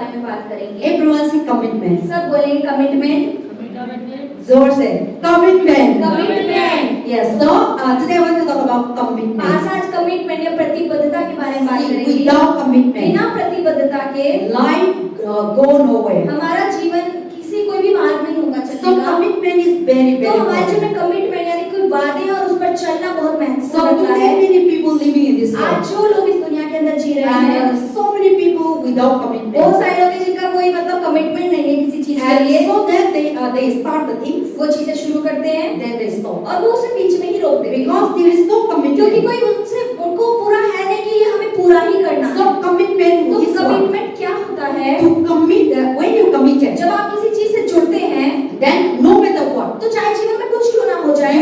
बारे में बात करेंगे। Everyone say commitment. सब बोलेंगे कमिटमेंट। जोर से commitment. Commitment. Yes. So today I want to talk about commitment. आज कमिटमेंट या प्रतिबद्धता के बारे में बात करेंगे। Without commitment, बिना प्रतिबद्धता के life go nowhere. हमारा जीवन किसी कोई भी मार्ग नहीं होगा So चलने का। commitment is very तो हमारे important. जीवन में कमिटमेंट यानी कोई वादे और उस पर चलना बहुत So महत्वपूर्ण today है। many people living in this आज world, जो लोग इस दुनिया के अंदर जी रहे हैं, and so many people without बहुत commitment. सारे लोग हैं जिनका कोई मतलब कमिटमेंट नहीं है किसी चीज के And लिए। so that they start the things, वो चीजें शुरू करते हैं then they stop. और वो उसे बीच में ही रोक देते हैं, Because there is no क्योंकि commitment. कोई उनको पूरा है नहीं कि ये हमें पूरा ही करना है। So commitment तो is what? कमिटमेंट क्या होता है? To commit. When you committed, जब आप किसी चीज से जुड़ते हैं then no matter what, तो चाहे जीवन में कुछ क्यों ना हो जाए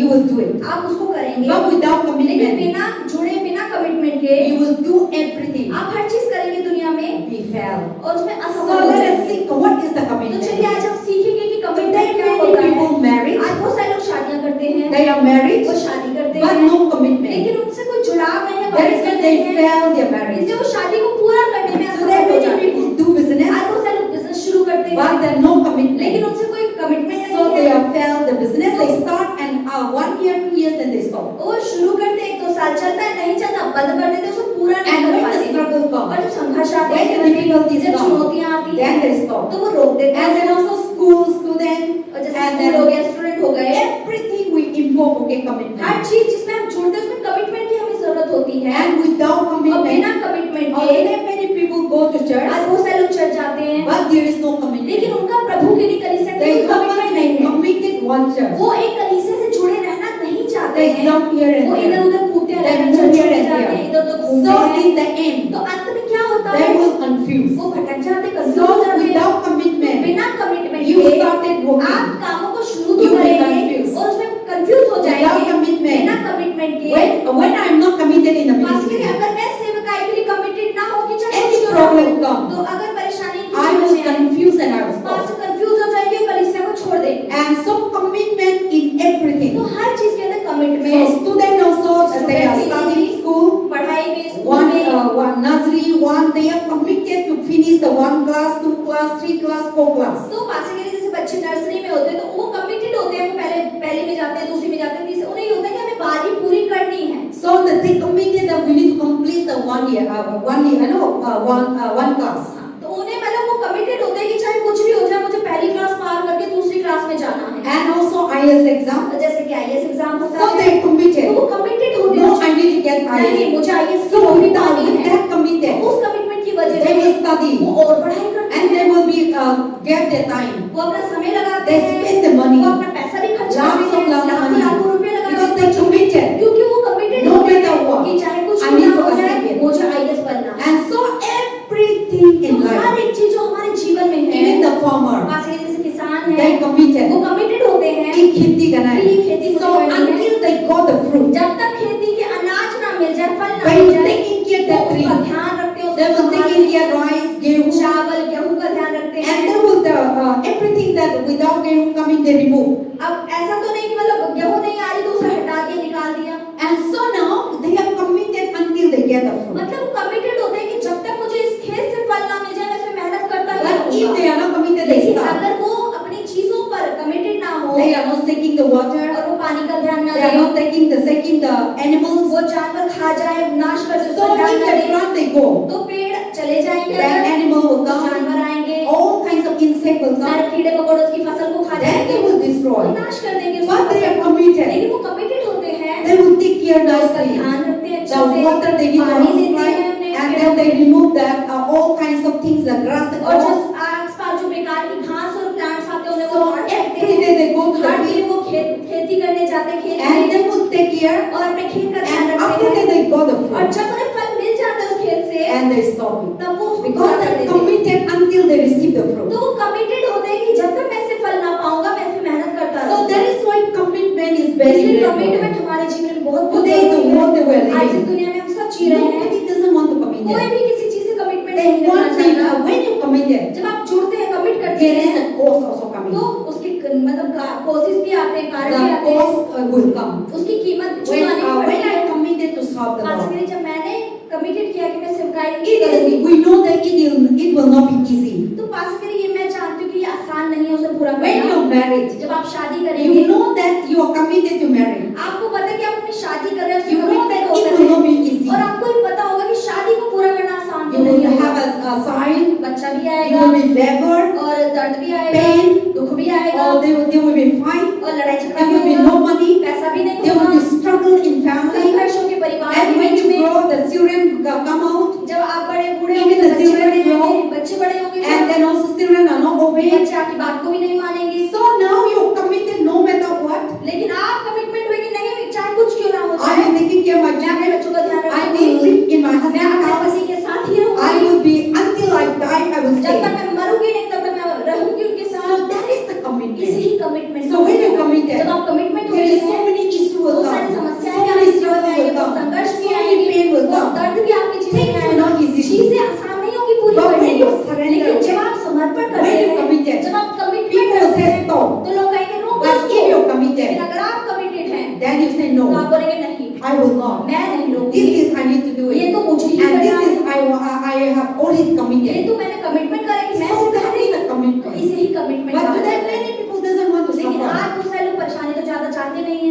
you will do it. आप उसको करेंगे। But without लेकिन commitment, बिना जुड़े बिना कमिटमेंट के you will do everything. आप हर चीज करेंगे दुनिया में Be fail. और उसमें So असफल हो let us जाएंगे। think what is the तो commitment. चलिए आज हम सीखेंगे कि कमिटमेंट क्या Many होता है। people married, आज बहुत सारे लोग शादियां करते हैं, they are married, वो शादी करते but हैं no commitment. लेकिन उनसे कोई जुड़ाव नहीं है, That is why commitment they नहीं है, fail their marriage. इसलिए वो शादी को पूरा करने में Today असफल हो many जाते हैं। people do business, आज बहुत सारे लोग बिजनेस शुरू करते हैं but there are no commitment. लेकिन उनसे कोई कमिटमेंट So नहीं they है। have failed the business. They start and 1 year, 2 years, then they stop. वो शुरू करते हैं, 1-2 साल चलता है, नहीं चलता बंद कर देते हैं, उसको पूरा नहीं And कर when the पाते। struggle comes, और जब संघर्ष आते when हैं, the difficulties जब come, चुनौतियां आती हैं, then they stop. तो वो रोक देते And then हैं। also school student, और जैसे and स्कूल हो then गया, स्टूडेंट हो गए, everything we invoke okay commitment. हर चीज जिसमें हम जुड़ते हैं उसमें कमिटमेंट की हमें जरूरत होती है। And without और commitment, बिना कमिटमेंट के today many people go to church, आज बहुत सारे लोग चर्च जाते हैं, but there is no commitment. लेकिन उनका प्रभु के लिए कलीसिया के They लिए कमिटमेंट नहीं है। committed one church. वो एक कलीसिया से जुड़े रहना नहीं चाहते They हैं। jump here and वो there. इधर-उधर कूदते They रहते हैं, move चर्च here में and जाते हैं, there. इधर-उधर घूमते So हैं। in the end, तो अंत में क्या होता they है? will confuse. वो भटक जाते हैं, कंफ्यूज So हो जाते हैं। without commitment, बिना कमिटमेंट you के started working. आप कामों को शुरू You तो will करेंगे confuse. और उसमें कंफ्यूज हो Without जाएंगे। commitment. बिना कमिटमेंट के When I am not committed in the pass ministry, में अगर मैं सेवकाई के लिए कमिटेड ना हो कि चाहे any कुछ क्यों ना problem हो, come, तो अगर परेशानी की I will वजह से confuse and I will pass stop. Confuse हो जाएंगे, कलीसिया को छोड़ देंगे। And so commitment in everything. तो हर चीज के अंदर So commitment, student also they are studying school. पढ़ाई में, स्कूल में, One nursery, one they are committed to finish the 1 class, 2 class, 3 class, 4 class. तो पास के लिए जैसे बच्चे नर्सरी में होते हैं तो वो कमिटेड होते हैं, वो पहले में जाते हैं, दूसरी में जाते हैं, तीसरी, उन्हें ये होता है कि हमें बारी पूरी करनी है। So that they committed that we need to complete the 1 year, one class. तो उन्हें मतलब वो कमिटेड होते हैं कि चाहे कुछ भी हो जाए मुझे पहली क्लास पार करके दूसरी क्लास में जाना है। And also IELTS exam. तो जैसे कि आईएएस एग्जाम होता So है, they तो committed. वो कमिटेड होते No, हैं। I need to get नहीं IELTS. मुझे आईएएस की So नौकरी without पानी है। that committed, उस कमिटमेंट की वजह they will से study वो और पढ़ाई करते and they हैं, will be get their time. वो अपना समय लगाते They हैं, spend the money. वो अपना पैसा भी खर्च Lots करते of हैं, money. लाखों रुपए Because लगाते they हैं, committed. क्योंकि वो कमिटेड No होते matter हैं what, कि चाहे कुछ I भी need ना to हो जाए achieve it. मुझे आईएएस बनना है। And so everything तो in हर life, एक चीज जो हमारे जीवन में है, even the farmer, पास के जैसे किसान they है, committed. वो कमिटेड होते हैं कि खेती करना है. कि ये खेती So मुझे करनी है। until they got the fruit, जब तक खेती के अनाज ना मिल जाए, फल ना they मिल will जाए, taking care वो of the उसका tree. ध्यान रखते हैं, They उसको will taking care rice, गेहूं, चावल गेहूं का ध्यान रखते हैं। and they will everything that without गेहूं coming they remove. अब ऐसा तो नहीं कि मतलब गेहूं नहीं आ रही तो उसे हटा दिया, निकाल दिया। And so now they are committed until they get the fruit. मतलब वो कमिटेड होते हैं कि जब तक मुझे इस खेत से फल ना मिल जाए मैं इसमें मेहनत करता ही But if रहूंगा। they are not committed, they लेकिन start. अगर वो अपनी चीजों पर कमिटेड ना हो They are not taking the water. और वो पानी का ध्यान ना They are दें, not taking the animals. वो जानवर खा जाए, नाश कर दे, So उसका ध्यान if ना they दें, plant, they go. तो पेड़ चले जाएंगे, Then अगर animal will तो come. जानवर आएंगे, All kinds of insects will सारे come. कीड़े मकोड़े उसकी फसल को खा Then जाएंगे, they will वो destroy. नाश कर देंगे But they उसको। are committed. लेकिन वो कमिटेड होते हैं, They will take care उसका nicely. ध्यान रखते हैं, अच्छे The से water they give पानी the देते supply, हैं उन्हें, and then they remove that all kinds of things, the grass, the और जो grass. आस-पास जो बेकार की घास और प्लांट्स आते हैं उन्हें So वो काट देते every हैं। day they go to the हर दिन field वो खेती करने जाते हैं, खेत and में, they will take care. और अपने खेत का ध्यान And रखते after हैं। that they got the और fruit जब उन्हें फल मिल जाता है उस खेत से, and they stop it. तब वो उसको Because पूरा कर they देते हैं। committed until they receive the fruit. तो वो कमिटेड होते हैं कि जब तक मैं इससे फल ना पाऊंगा मैं इसमें मेहनत करता So रहूंगा। that is why commitment is very इसलिए important. कमिटमेंट हमारे जीवन में बहुत Today the world that we are आज इस living, दुनिया में हम सब जी रहे हैं, nobody doesn't want to commit कोई it. भी किसी चीज से कमिटमेंट They नहीं करना want to, चाहता। when you commit it, जब आप जुड़ते हैं, कमिट करते there is हैं, a cost also coming. तो उसकी मतलब कोशिश भी आते हैं, कारण भी The आते हैं, cost will come. उसकी कीमत भी When चुकानी when पड़ती I है। committed to serve the आज Lord, के लिए जब मैंने कमिटेड किया कि मैं सेवकाई it करूंगी, is, we know that it will not be easy. तो पास करिए, ये मैं जानती हूँ कि ये आसान नहीं है उसे पूरा When करना। you're married, जब आप शादी you करेंगे, know that you are committed to marry. आपको पता है कि आप अपनी शादी कर रहे हैं, You उसमें know that commitment it होता will not है। be easy. और आपको ये पता होगा कि शादी को पूरा करना आसान You तो नहीं will होगा। have a sign, बच्चा भी you आएगा will be labor, और दर्द भी आएगा, pain, दुख भी आएगा or there will be fight, और लड़ाई झगड़ा there भी will be होगा, no money, पैसा भी नहीं there will होगा, be struggle in family. संघर्षों के परिवार And के when बीच you में। grow, the children come out, जब आप बड़े बूढ़े Even होंगे, the बच्चे children बड़े grow, होंगे, बच्चे बड़े होंगे, and then also children are not obeying. बच्चे आपकी बात को भी नहीं मानेंगे। So now you're committed no matter what. लेकिन आप कमिटमेंट हुए कि नहीं, चाहे कुछ क्यों ना हो I जाए, am taking care of my मैं अपने children. बच्चों का ध्यान I रखूंगी, will live in my मैं husband's अपने house. पति के साथ ही I रहूंगी, will be until I die. I will जब तक stay. मैं मरूंगी नहीं तब तक मैं रहूंगी उनके So साथ। that is the इसी commitment. He commitment. So when you committed, जब आप कमिटमेंट हो there is जाते so हैं, many issues will बहुत come, सारी so समस्याएं भी many आपके जीवन struggles में आएंगी, will बहुत come, संघर्ष so भी many आएंगे, pain will बहुत come. दर्द भी आपके जीवन Things में will not आएंगे, easy. चीजें आसान नहीं होगी पूरी But when करने you में। surrender, लेकिन जब आप समर्पण करते when you हैं, committed, जब आप कमिटमेंट people करते say हैं, no. तो लोग कहेंगे नो But कर if दो। you're committed, लेकिन अगर आप कमिटेड हैं, then you say तो आप no. बोलेंगे नहीं, I will not. मैं नहीं This रोकूंगी, is I need to do ये it. तो मुझे ही And करना this है, is I have already ये committed. तो मैंने कमिटमेंट करा कि मैं So इसे that is the करूंगी, तो commitment. इसे ही कमिटमेंट But कहा today जाता है। many people doesn't want to लेकिन suffer. आज बहुत सारे लोग परेशानी तो ज्यादा चाहते नहीं है,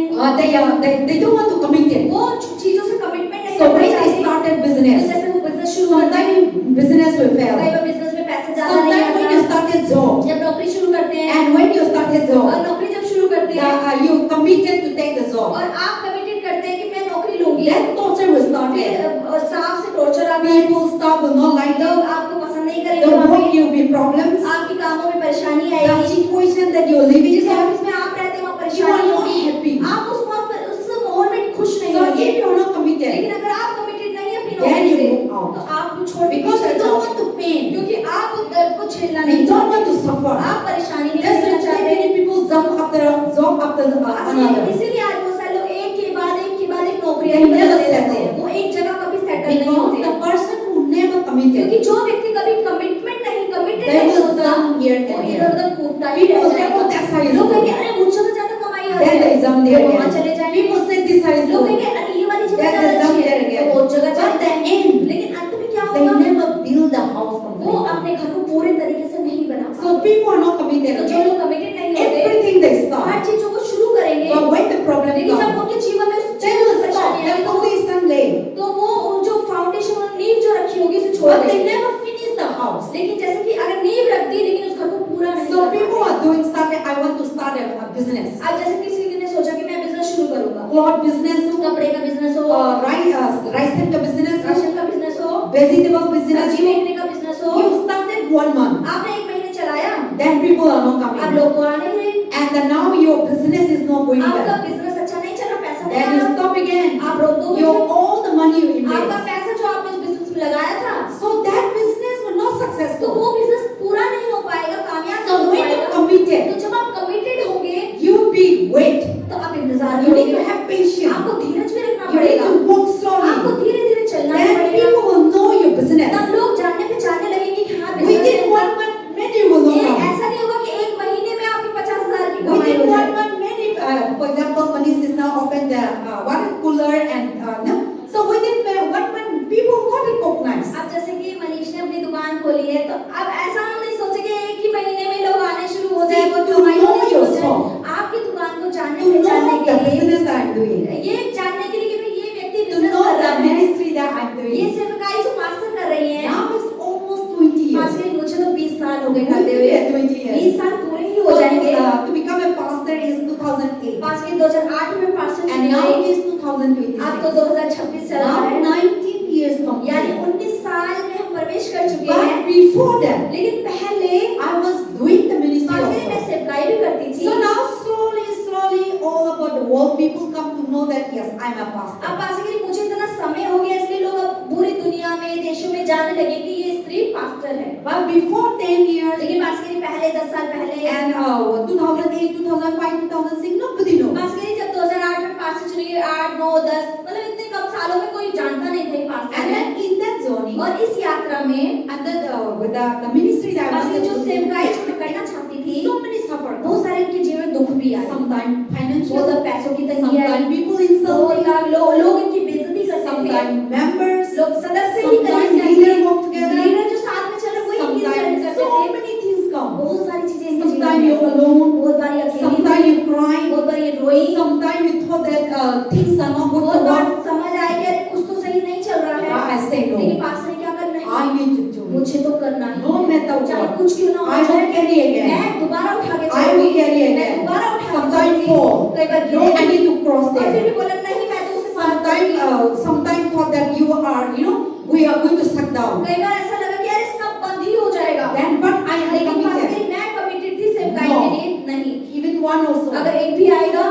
They don't want to commit it. वो चीजों से कमिटमेंट नहीं So करना when they चाहते। started तो business, जैसे वो बिजनेस शुरू करते हैं, sometimes business will कई fail. बार बिजनेस में पैसे ज्यादा नहीं Sometimes when you आता, started job, जब नौकरी शुरू करते हैं and when you started और job, नौकरी जब शुरू करते हैं you committed to take the job. और आप कमिटेड करते हैं कि मैं नौकरी लूंगी, That torture will start फिर it. स्टाफ से टॉर्चर आता है, People staff will not like लोग it. आपको पसंद नहीं The करेंगे, वहाँ work पे will be problems. आपके कामों में परेशानी The आएगी, situation that you're living जिस in, ऑफिस में आप रहते हैं वहाँ you परेशानी are not होगी, happy. आप उस माहौल में खुश नहीं So होंगे। if you're not committed, लेकिन अगर आप कमिटेड नहीं है अपनी then नौकरी you से, move out. तो आप वो छोड़ के Because चले you don't जाओ, want to pain. क्योंकि आप उस दर्द को झेलना You नहीं don't चाहते, want to suffer. आप परेशानी नहीं That's करना why चाहते। many people jump after job after another. इसीलिए आज बहुत सारे लोग एक के बाद एक नौकरी They never settle. हैं, वो एक जगह कभी सेटल नहीं Because होते, the person who never committed, क्योंकि जो व्यक्ति कभी कमिटमेंट नहीं कमिटेड they नहीं will होता, jump here वो and इधर here. उधर कूदता ही People रह say, oh, जाएगा। that's how it's लोग कहेंगे good. अरे मुझसे तो ज्यादा कमाई आ Then they jump जाए, there वो वहाँ again. चले जाएंगे। People say this how it's लोग good. कहेंगे अरे ये वाली जगह Then ज्यादा they jump अच्छी there है, again. तो वो जगह But चले the जाएंगे। end, लेकिन अंत में क्या they होगा, never build the house वो completely. अपने घर को पूरे तरीके से नहीं बना पाते। So people are not committed. तो जो Okay? लोग कमिटेड नहीं होते, Everything they हर start. चीजों को शुरू करेंगे, But when the problem लेकिन जब comes, उनके जीवन में they will stop. परेशानी Their आएगी, foundation lay. तो वो जो फाउंडेशन और नींव जो रखी होगी उसे छोड़ But they देंगे। never finish the house. लेकिन जैसे कि अगर नींव रख दी लेकिन उस घर को पूरा नहीं So कर people पाते। are doing started. I want to start a business. आज जैसे किसी ने सोचा कि मैं बिजनेस शुरू करूंगा, Cloth business, कपड़े का बिजनेस हो, rice center business, राशन का बिजनेस हो, vegetable business. सब्जी बेचने का बिजनेस हो, You started 1 month. आपने 1 महीने चलाया, Then people are not अब coming. लोग को आ नहीं रहे, And then now your business is not going आपका well. बिजनेस अच्छा नहीं चल रहा, पैसा नहीं Then आ you रहा, stop again. आप रोक दो Your business, all the money you आपका invest. पैसा जो आपने इस बिजनेस में लगाया था, So that business was not तो successful. वो बिजनेस पूरा नहीं हो पाएगा, कामयाब So नहीं हो when you पाएगा। committed, तो जब आप कमिटेड होंगे, you be wait. तो आप इंतजार You need to करोगे, have patience. आपको धीरज भी रखना You need पड़ेगा, to walk आपको slowly. धीरे-धीरे चलना भी Then पड़ेगा। people will know your business. तब लोग जानने पहचानने लगेंगे कि हाँ बिजनेस Within है। 1 month, many will know. ये now. ऐसा नहीं होगा कि 1 महीने में आपकी 50,000 की कमाई Within हो 1 जाए। month, many, for example, Manish is now open the water cooler and no. So within 1 month, people will recognize. अब जैसे कि मनीष ने अपनी दुकान खोली है, तो अब ऐसा हम नहीं सोचेंगे 1 ही महीने में लोग आने शुरू हो जाए, वो To कमाई know होनी शुरू हो जाए। yourself. आपकी दुकान को जानने To know पहचानने the के लिए, business that I'm doing. ये जानने के लिए कि भाई ये व्यक्ति To बिजनेस know कर the रहा है, ministry that I'm ये doing. सेवकाई जो पास्टर कर रही है, Now it's almost 20 years. Pastor मुझे तो 20 साल हो गए We करते did हुए, it 20 years. 20 साल पूरे ही हो So, जाएंगे। to become a pastor is 2008. Pastor 2008 में पास्टर And चुने now गए, it is 2026. अब तो 2026 चल रहा Now है, 19 years यानी complete. 19 साल में हम प्रवेश कर चुके हैं। But before that, लेकिन पहले I was doing the ministry pastor में also. सेवकाई भी करती थी। So now slowly, all about the world, people come to know that yes, I'm a pastor. अब पास्टर के लिए मुझे इतना समय हो गया, इसलिए लोग अब पूरी दुनिया में, देशों में जानने लगे कि ये स्त्री पास्टर है। But before 10 years, लेकिन पास्टर के लिए पहले 10 साल पहले, and 2008, 2005, 2006, nobody knows. पास्टर के लिए जब 2008 में पास्टर चुने गए, 8, 9, 10, मतलब इतने कम सालों में कोई जानता नहीं था ये पास्टर And है। then in that journey, और इस यात्रा में and then with the ministry that I pastor wanted जो to सेवकाई do, जो मैं करना चाहती थी, so many suffered. बहुत सारे उनके जीवन में दुख भी आए, Sometimes financial, बहुत पैसों की तंगी आई, sometimes people insulting, लोग इनकी बेइज्जती करते थे, sometimes members, लोग सदस्य ही sometimes कलीसिया leaders work together, लीडर जो साथ में चल रहे वो इनकी sometimes इज्जत thought that things are not वो going to बात work, समझ आए कि अरे कुछ तो सही नहीं चल रहा है, I say लेकिन no. पास्टर ने क्या करना है, I need to do it. मुझे तो करना ही No है, matter चाहे what. कुछ क्यों ना हो I will जाए, carry again. मैं दोबारा उठा के I will carry मैं again. दोबारा उठा के Sometimes चलूंगी। fall. कई बार No, I गिरेगी, need to cross और फिर भी there. बोला नहीं मैं तो उसे पार करूंगी। Sometimes thought that you are, we are going to shut down. कई बार ऐसा लगा कि अरे सब बंद ही हो जाएगा, Then, but I am लेकिन committed. पास्टर मैं कमिटेड थी सेवकाई No. के लिए, नहीं, Even one also. अगर एक भी आएगा,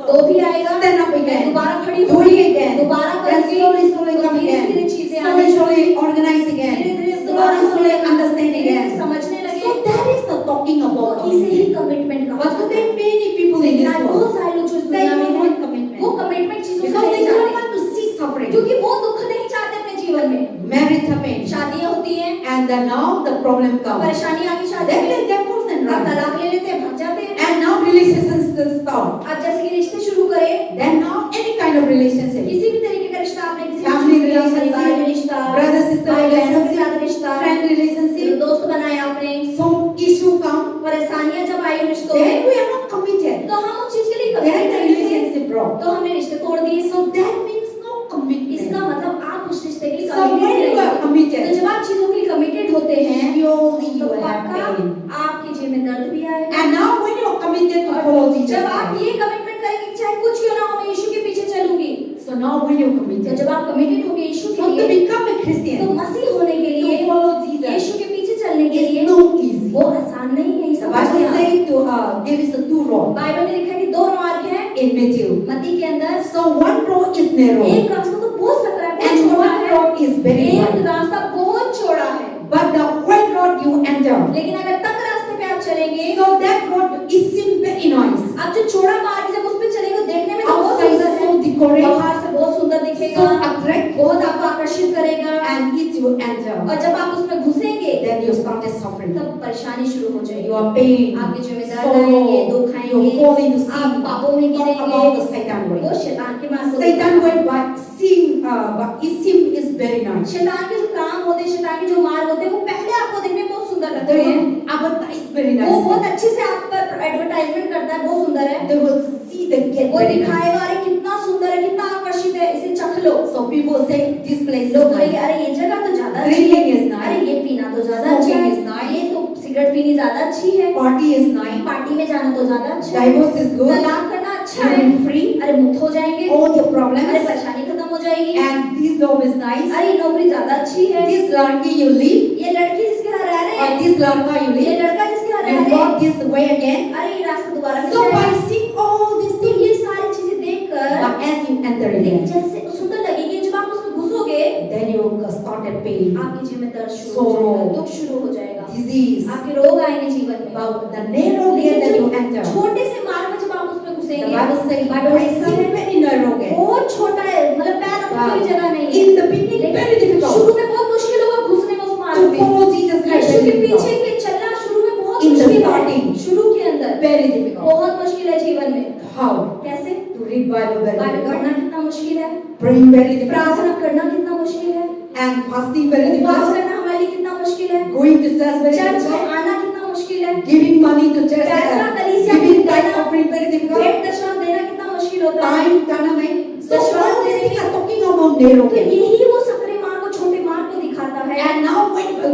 दो भी आएगा, Stand up मैं again. दोबारा खड़ी Do होगी, it again. दोबारा Then करूंगी, slowly, slowly तो come धीरे-धीरे again. चीजें Slowly, आने slowly organize again. धीरे-धीरे Slowly, slowly understand धीरे-धीरे again. समझने लगे। So that is the talking तो about इसे ही commitment. कमिटमेंट कहा But जाता today है। many people in लेकिन this आज world, बहुत सारे लोग जो इस they दुनिया में don't हैं, want commitment. वो कमिटमेंट चीजों को Because नहीं they don't चाहते, want to see suffering. क्योंकि वो दुख नहीं चाहते अपने जीवन में। Marriage happen. शादियां होती हैं, And then now the problem comes. परेशानी आती शादी Then में, they divorce and अब run. तलाक ले लेते हैं, भाग जाते हैं। And now relationships start. अब जैसे कि रिश्ते शुरू करें, Then now any kind of relationship. किसी भी तरीके का रिश्ता आपने किसी Family से शुरू किया, परिवार में relationship, रिश्ता, brother sister भाई बहनों के साथ relationship, रिश्ता, friend relationship. दोस्त बनाए आपने, So issue come. परेशानियां जब आई रिश्तों में, Then we are not committed. तो हम उस चीज के लिए Then कमिटेड the नहीं थे, relationship broke. तो हमने रिश्ते तोड़ दिए। So that means no commitment. इसका मतलब आप उस रिश्ते के लिए So when committed you are नहीं। committed, तो जब आप चीजों के लिए कमिटेड होते हैं, surely you तो will have पक्का pain. आपके जीवन में दर्द भी आएगा। And now when you are committed to follow Jesus जब आप Christ, ये कमिटमेंट करेंगे कि चाहे कुछ क्यों ना हो मैं यीशु के पीछे चलूंगी, so now when you are तो committed, जब आप कमिटेड होंगे यीशु के so to लिए, become a तो Christian, मसीह होने के लिए, to follow Jesus, यीशु के पीछे चलने के is लिए no easy. वो आसान नहीं है। ये The समझिए Bible आप। says to there is a two road Bible में लिखा है कि दो मार्ग हैं in Matthew. मत्ती के अंदर, So one road is narrow एक रास्ता तो बहुत सकरा है, बहुत and छोटा one है, road is very एक wide. रास्ता बहुत चौड़ा है, But the wide road you enter, लेकिन अगर तंग रास्ते पे आप चलेंगे, so that road is seem very nice. आप जो चौड़ा मार्ग जब उस पे चलेंगे वो देखने में तो बहुत Outside सुंदर so है, decorated, बाहर से बहुत सुंदर so दिखेगा, attractive, बहुत आपको आकर्षित करेगा, and if you enter, और जब आप उसमें घुसेंगे then you started suffering. तब परेशानी शुरू हो जाएगी। Your pain, आपके जिम्मेदार आएंगे, दुख sorrow, you आएंगे, fall into sin. आप पापों में Talk गिरेंगे, about the Satan वो way. शैतान के मार्ग को Satan दिखाता है। way, but it seems is very nice. शैतान के जो काम होते हैं, शैतान के जो मार्ग होते हैं, वो पहले आपको देखने में बहुत सुंदर लगते They हैं, will advertise very वो बहुत nice. अच्छे से आप पर एडवर्टाइजमेंट करता है, बहुत सुंदर है, They will see the get वो very nice. दिखाएगा अरे कितना सुंदर है, कितना आकर्षित है, इसे चख लो। So people say this place is लोग बोलेंगे nice. अरे ये जगह तो ज्यादा अच्छी Drinking is है, nice. अरे ये पीना तो ज्यादा अच्छा Smoking है, is nice. ये तो सिगरेट पीनी ज्यादा अच्छी है, Party is nice. पार्टी में जाना तो ज्यादा अच्छा है, Divorce is good. तलाक करना अच्छा You है, will be free. अरे मुक्त हो जाएंगे, All your अरे problems. परेशानी खत्म हो जाएगी, And this job is nice. अरे ये नौकरी ज्यादा अच्छी है, This लड़की you live. ये लड़की जिसके साथ रह रहे Or हैं, this लड़का you ये live. लड़का जिसके साथ रह You रहे हैं, got this way again. अरे ये रास्ता दोबारा मिल So by जाएगा। seeing all these तो things, ये सारी चीजें देखकर, but as you enter लेकिन again, जैसे सुंदर लगेगी, जब आप उसमें घुसोगे, then you started pain, आपके जीवन में दर्द शुरू हो जाएगा, sorrow, दुख शुरू हो जाएगा, disease. आपके रोग आएंगे जीवन में। But the narrow gate लेकिन that you जो enter, छोटे से मार्ग में जब आप उसमें the घुसेंगे, Bible says, Bible I लिखता see है, very narrow gate. बहुत छोटा है, मतलब पैर रखने की भी जगह नहीं है। In the beginning, लेकिन very difficult शुरू में बहुत मुश्किल होगा घुसने में उस मार्ग to में। follow Jesus Christ. यीशु के Very पीछे difficult. के चलना शुरू में बहुत In the मुश्किल है, starting. शुरू के अंदर Very difficult. बहुत मुश्किल है जीवन में। How? कैसे? To read Bible very Bible difficult. पढ़ना कितना मुश्किल है, Praying very difficult. प्रार्थना करना कितना मुश्किल है, And fasting very उपवास difficult. करना हमारे लिए कितना मुश्किल है, Going to church very church में difficult. आना कितना मुश्किल है, Giving money to church. पैसा कलीसिया में Giving देना, tithe offering very difficult. भेंट दशा देना कितना मुश्किल होता है। Time करना नहीं. So विश्वास all these देने things are talking about narrow तो gate. यही वो सकरे मार्ग को, छोटे मार्ग को दिखाता है। And now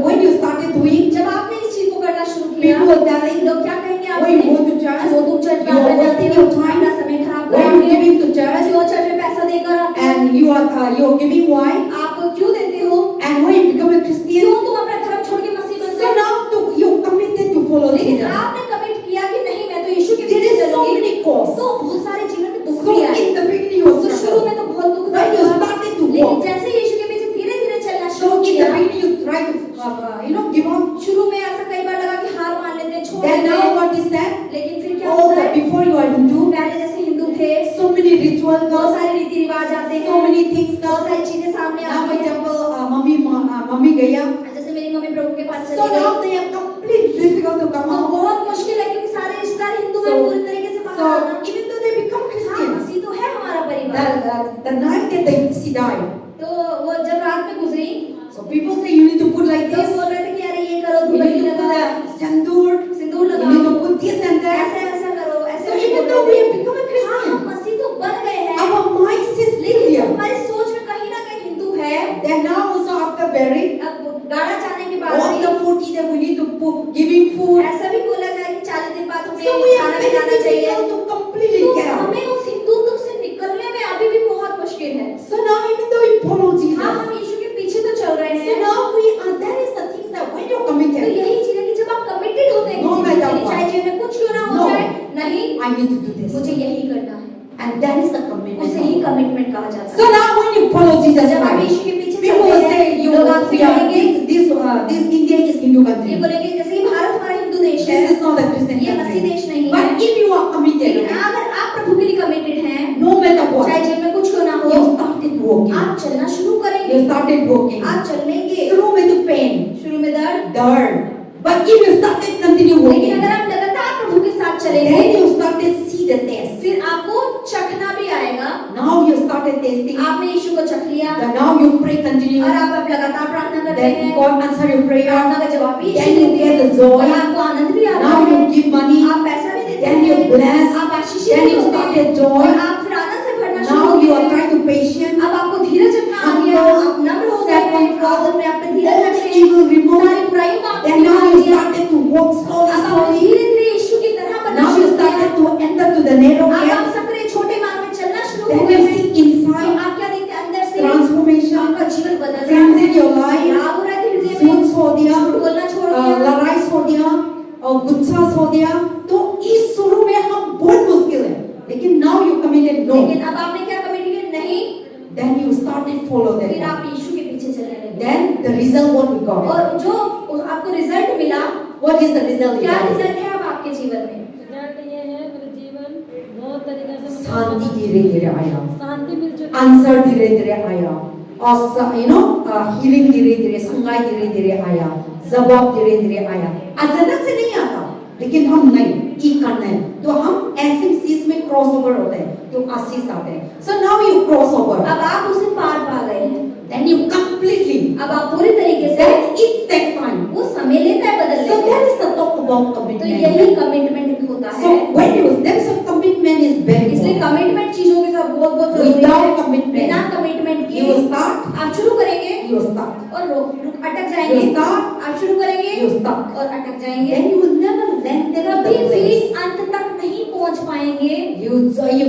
when you started doing, जब आपने इस चीज को करना शुरू किया, people were telling, लोग क्या कहेंगे why आपसे? you go to church? जो तुम चर्च You में are आते जाते wasting हो, your time. अपना समय खराब Why you करोगे, giving to church? जो चर्च में पैसा देकर आते हो, And you are giving why? आप क्यों देते हो? And when you become a Christian, क्यों तुम अपना धर्म छोड़ के मसीह बन so गए? now you committed to follow लेकिन Jesus. आपने कमिट किया कि नहीं मैं तो यीशु के There पीछे is so चलूंगी, many costs. तो बहुत सारे जीवन में दुख So भी आए। in the beginning you तो were शुरू में struggling. तो बहुत दुख When you था, started to लेकिन walk, जैसे यीशु के पीछे धीरे धीरे चलना so शुरू in the किया, beginning you try to give up. शुरू में ऐसा कई बार लगा कि हार मान लेते हैं, छोड़ Then देते now हैं, what is that? लेकिन फिर क्या Oh, होता that है? before you are Hindu, पहले जैसे हिंदू थे, so many rituals, बहुत सारे रीति रिवाज आते हैं, so many things बहुत now. सारी चीजें सामने Now for आती हैं। example, mummy gaya. जैसे मेरी मम्मी प्रभु के पास So चली गई, now they are completely difficult to come तो out. बहुत मुश्किल है क्योंकि सारे रिश्तेदार हिंदू में पूरी तरीके से बाहर आना। So even though they become हाँ, Christian, मसीह तो है हमारा परिवार। the night that she died, तो वो जब रात में गुजरी, so people say you need to put like तो this, बोल रहे थे कि अरे ये करो, you धूप need to put लगाओ, a sindoor, Sindoor you need to लगाओ, put this and that. ऐसा ऐसा करो, ऐसे So ऐसे even करो। though we have become a हाँ, Christian, हम मसीह तो बन गए हैं, see that we need to put giving food. ऐसा भी बोला जाए कि 40 दिन बाद So we हमें are खाना very खिलाना चाहिए। difficult to completely तो get out. हमें उस हिंदुत्व से निकलने में अभी भी बहुत मुश्किल है। So now even though we follow हाँ, Jesus, हम यीशु के पीछे तो चल रहे so हैं। now we are, that is the things that when you're तो committed, यही चीज है कि जब आप कमिटेड होते हैं No किसी matter चीज के लिए, what. चाहे जीवन में कुछ क्यों ना हो No. जाए, नहीं, I need to do this. मुझे यही करना है। And that is the उसे commitment. ही कमिटमेंट कहा जाता So है। now when you follow Jesus जब आप Christ, यीशु के पीछे people will चलते say हैं, you लोग आपसे we are कहेंगे, this India is Hindu ये country. बोलेंगे जैसे कि भारत हमारा हिंदू देश है, This is not a Christian ये मसीह country. देश नहीं है। But if you are committed, लेकिन अगर आप प्रभु के लिए कमिटेड हैं, no matter what, चाहे जीवन में कुछ क्यों ना you हो, started walking. आप चलना शुरू करेंगे, You started walking. आप चलेंगे। Through with the pain, शुरू में दर्द, dirt. But if you started continue लेकिन walking, अगर आप लगातार प्रभु के साथ चलेंगे, then you started see the taste. फिर आपको चखना भी आएगा। Now you started tasting. आपने यीशु को चख लिया But now you pray continue. और आप अब लगातार प्रार्थना करते Then हैं, God answer your prayer. प्रार्थना का जवाब भी Then यीशु you देते get हैं, the joy. और आपको आनंद भी आता Now है, you give money. आप पैसा भी देते Then you हैं, bless. आप आशीषित Then भी you होते started हैं, joy. और आप फिर आनंद से भरना शुरू Now you are होते हैं। trying to patient. अब आपको धीरज रखना आ गया, आप नम्र हो गए हैं, और अपने आप पे धीरज All the रखें, evil removed. सारी बुराइयों को आपने Then now निकाल you दिया। started to walk slowly, अब आप slowly. धीरे-धीरे यीशु की तरह बनना Now you शुरू started किया। to enter to the narrow अब gate. आप सकरे छोटे मार्ग में चलना शुरू हो Then गए you हैं। see तो inside आप क्या देखते हैं अंदर से? transformation. आपका जीवन बदल रहा Things है। in your life. खराब हो रहा है धीरे-धीरे। सूद हो दिया, झूठ बोलना छोड़ दिया। लड़ाई हो दिया और गुस्सा हो दिया। तो इस शुरू में हम बहुत मुश्किल है, लेकिन now you committed no. लेकिन अब आपने क्या कमिट किया? नहीं। Then you started follow फिर that. आप यीशु के पीछे चलने लगे। Then the result what we got. और जो आपको रिजल्ट मिला, What is the result? क्या रिजल्ट है अब आपके जीवन में? रिजल्ट ये है मेरे जीवन बहुत तरीके से मतलब शांति धीरे धीरे आया, शांति मिल चुकी है। आंसर धीरे धीरे आया, और हीलिंग धीरे धीरे, संगाई धीरे धीरे आया, जवाब धीरे धीरे आया। अचानक से नहीं आता, लेकिन हम नहीं ये करना है, तो हम ऐसी चीज में क्रॉस ओवर होते हैं, तो आशीष आते हैं। So now you cross over. अब आप उसे पार पा गए हैं। Then you completely. अब आप पूरी तरीके से, Then it takes time. वो समय लेता है बदलने So में। that is the talk about तो commitment. यही कमिटमेंट होता So है। when you there is a commitment is very इसलिए important. कमिटमेंट चीजों के साथ बहुत बहुत जरूरी Without है। commitment, बिना कमिटमेंट you के will start, आप शुरू करेंगे you will start, और अटक you जाएंगे। will start, आप शुरू करेंगे you will start. और अटक जाएंगे। Then you will never land at the कभी भी place. अंत तक नहीं पहुंच पाएंगे। Your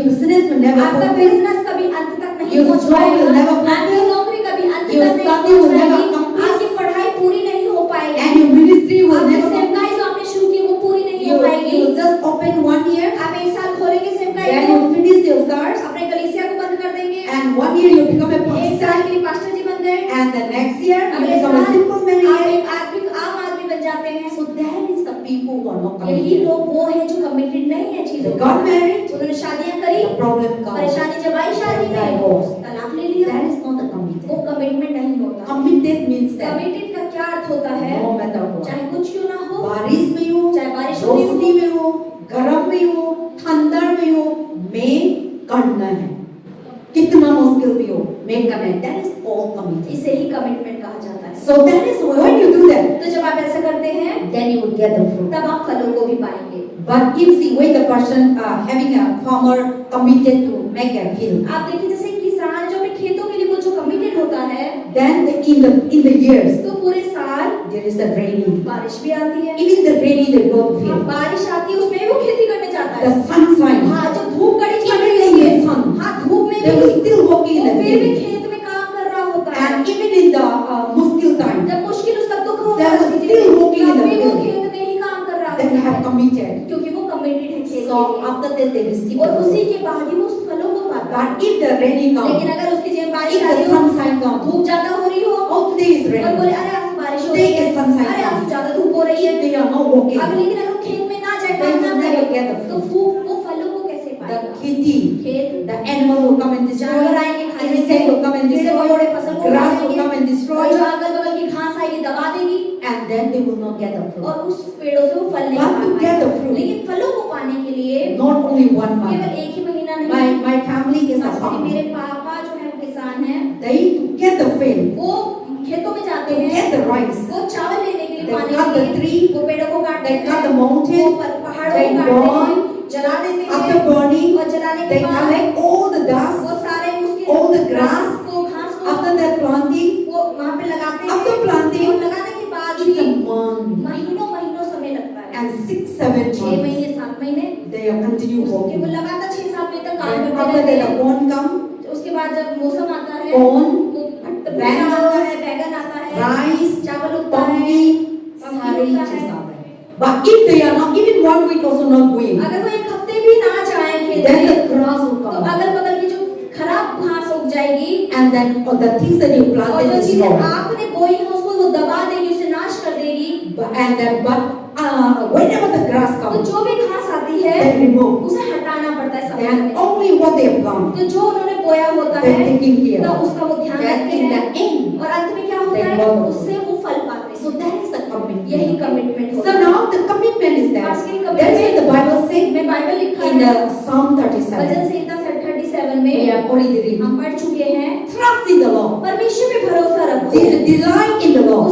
business will never आपका fulfill. बिजनेस कभी अंत तक नहीं Your पहुंच job will never पाएगा। आपकी fulfill. नौकरी कभी अंत Your तक नहीं study will पहुंच never पाएगी। complete. आपकी पढ़ाई पूरी नहीं हो पाएगी। And your ministry will आपकी never सेवकाई जो आपने शुरू की वो पूरी नहीं हो you पाएगी। will just open 1 year, आप एक साल खोलेंगे सेवकाई then को, you finish your stars, अपने कलीसिया को बंद कर देंगे, and 1 year you become a एक pastor, साल के लिए पास्टर जी बन गए, and the next year you अगले become a साल simple man आप again. एक आम आदमी बन जाते हैं। So that is the people who are not यही committed. लोग वो हैं जो कमिटेड नहीं है चीजों They को। got married, उन्होंने शादियां करी, the problem comes. परेशानी जब आई शादी में, Divorce. तलाक ले लिया। That is not a वो committed. कमिटमेंट नहीं होता। Committed means that कमिटेड का क्या अर्थ होता है? no matter what, चाहे कुछ क्यों ना हो, बारिश में हो, चाहे बारिश हो रही रोशनी हो, में हो, गर्म में हो, ठंडा में हो, मैं करना है। कितना मुश्किल भी हो, मैं करना है। That is all committed. इसे ही कमिटमेंट कहा जाता है। So that is when you do that, तो जब आप ऐसा करते हैं, then you will get the fruit. तब आप फलों को भी पाएंगे। But if the way the person having a farmer committed to make a field, आप देखिए जैसे किसान जो अपने खेतों के लिए वो जो कमिटेड होता है, then in the years तो पूरे साल there is a raining. बारिश भी आती है। Even the rainy they go to हाँ, field. बारिश आती है उसमें भी वो खेती करने जाता है। The sunshine. हाँ, जब धूप कड़ी चढ़ Even रही in है, the sun, हाँ धूप में they भी will still walking in वो the फिर भी field. खेत में काम कर रहा होता है। And even in the muskil time, जब मुश्किल उसका दुख होता They है, will still walking in the तब भी वो field. खेत में ही काम कर रहा they होता have है, committed. क्योंकि वो कमिटेड है खेत So के लिए। after that they receive. और the उसी fruit. के बाद ही वो उस फलों को पाता है। But if the rainy comes, लेकिन अगर उसकी जेब बारिश if आ रही the हो, sunshine comes, धूप ज्यादा हो रही हो, oh today is और rainy. बोले अरे आज बारिश हो Today रही है, is sunshine. अरे आज ज्यादा धूप हो रही है, If they are not walking, अब लेकिन अगर वो खेत में ना जाए, They काम will ना never करे, get the तो वो फलों को कैसे the पाएगा? खेती, खेत, the animal will come and destroy. जानवर आएंगे खाने Insect will come and कीड़े destroy. मकोड़े फसल को Grass will खाएंगे, come and destroy. और जो अगल बगल की घास आएगी दबा देगी, And then they will not get the fruit. और उस पेड़ों से वो फल नहीं But पा to get the पाएंगे। fruit, लेकिन फलों को पाने के लिए not only 1 month. केवल एक ही महीना नहीं, My family is a आज farmer. मेरे पापा जो है वो किसान हैं, They to get the field, वो खेतों में जाते to हैं, get the rice, वो चावल लेने के लिए, They पाने cut के the लिए, tree, वो पेड़ों को काटते they हैं, cut the mountain, वो पहाड़ों they को काटते burn, हैं, जला देते after हैं, burning, और जलाने के they बाद collect all the dust, वो सारे उसके all the grass, को घास को after that planting, वो वहाँ पे लगाते हैं, after planting, और लगाने के बाद it's a ही months महीनों महीनों समय लगता है, and 6-7 6 months. महीने 7 महीने, They are continue उसके working. वो लगातार 6-7 महीने तक काम And करते after रहते that, हैं। the corn come, उसके बाद जब मौसम आता है, corn, तब बैंगन आता है, बैंगन आता है, rice, चावल उगता है, pumpkin, सारे उगता चीज है। आता है. But if they are not, even 1 week also not going, अगर वो एक हफ्ते भी ना जाए खेत then the में, grass will तो come up. अगल बगल की जो खराब घास उग जाएगी, And then all the things that you और planted जो is चीजें wrong. आपने बोई है उसको वो दबा देगी, उसे नाश कर देगी। And then, whenever the grass तो comes, जो भी घास आती है they remove. उसे हटाना पड़ता है समय Then समय। only what they have planted, तो जो उन्होंने बोया होता they है, are taking care तो of. उसका वो ध्यान Then रखते in the हैं, end, और अंत में क्या होता they है, follow. उससे वो फल पाते So हैं। that is the commitment. यही कमिटमेंट So होता है। now the commitment is that. आज की That's what the Bible says में बाइबल लिखा in है, the Psalm bhajan 37. Samhita 37 We में have already read. हम पढ़ चुके हैं, Trust in the Lord. परमेश्वर पे भरोसा रखो, Delight in the Lord.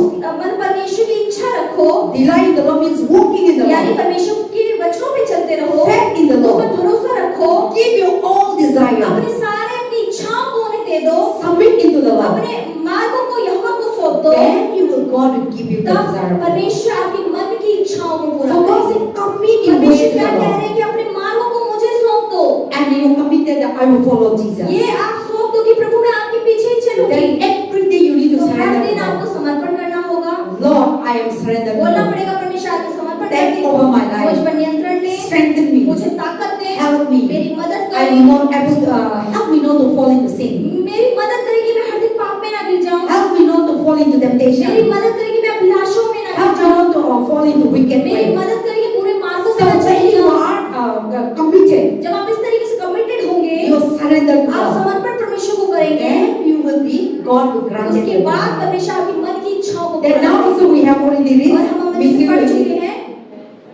परमेश्वर की इच्छा रखो, Delight in the Lord means walking in the यानी Lord. परमेश्वर के वचनों पे चलते रहो, Faith in the उस Lord. पर भरोसा रखो, Give your all desire. अपने सारे अपनी इच्छाओं को उन्हें दे दो, Submit into the Lord. अपने मार्गों को यहोवा को सौंप दो, Then you will God will give you the तब desire. परमेश्वर आपके मन की इच्छाओं को पूरा So God करेगा। said, commit your way परमेश्वर to क्या the कह रहे Lord. हैं कि अपने मार्गों को मुझे सौंप दो, And you committed that I will follow Jesus. ये आप सौंप दो कि प्रभु मैं आपके पीछे ही चलूंगी। Then every day you need to तो हर surrender दिन to आपको God. समर्पण करना होगा, Lord, I am surrendered to बोलना you. पड़ेगा परमेश्वर आपके समर्पण Take करके over my life. मुझ पर नियंत्रण ले, Strengthen me. मुझे ताकत दे, Help me. मेरी मदद I करे, will not able to, help me not to fall into sin. मेरी मदद करे कि मैं हर दिन पाप में ना गिर जाऊं, Help me not to fall into मेरी temptation. मदद करे कि मैं अभिलाषों में ना Help गिर me जाऊं, not to fall into wicked मेरी ways. मदद करे कि बुरे मार्गों So में ना when चली you जाऊं। are committed, जब आप इस तरीके से कमिटेड होंगे, you surrender to आप God. समर्पण परमेश्वर को करेंगे, Then you will be, God will grant उसके you. बाद परमेश्वर आपकी मन की इच्छाओं को Then पूरा now करेगा। also we have already read और हम अभी पढ़ चुके हैं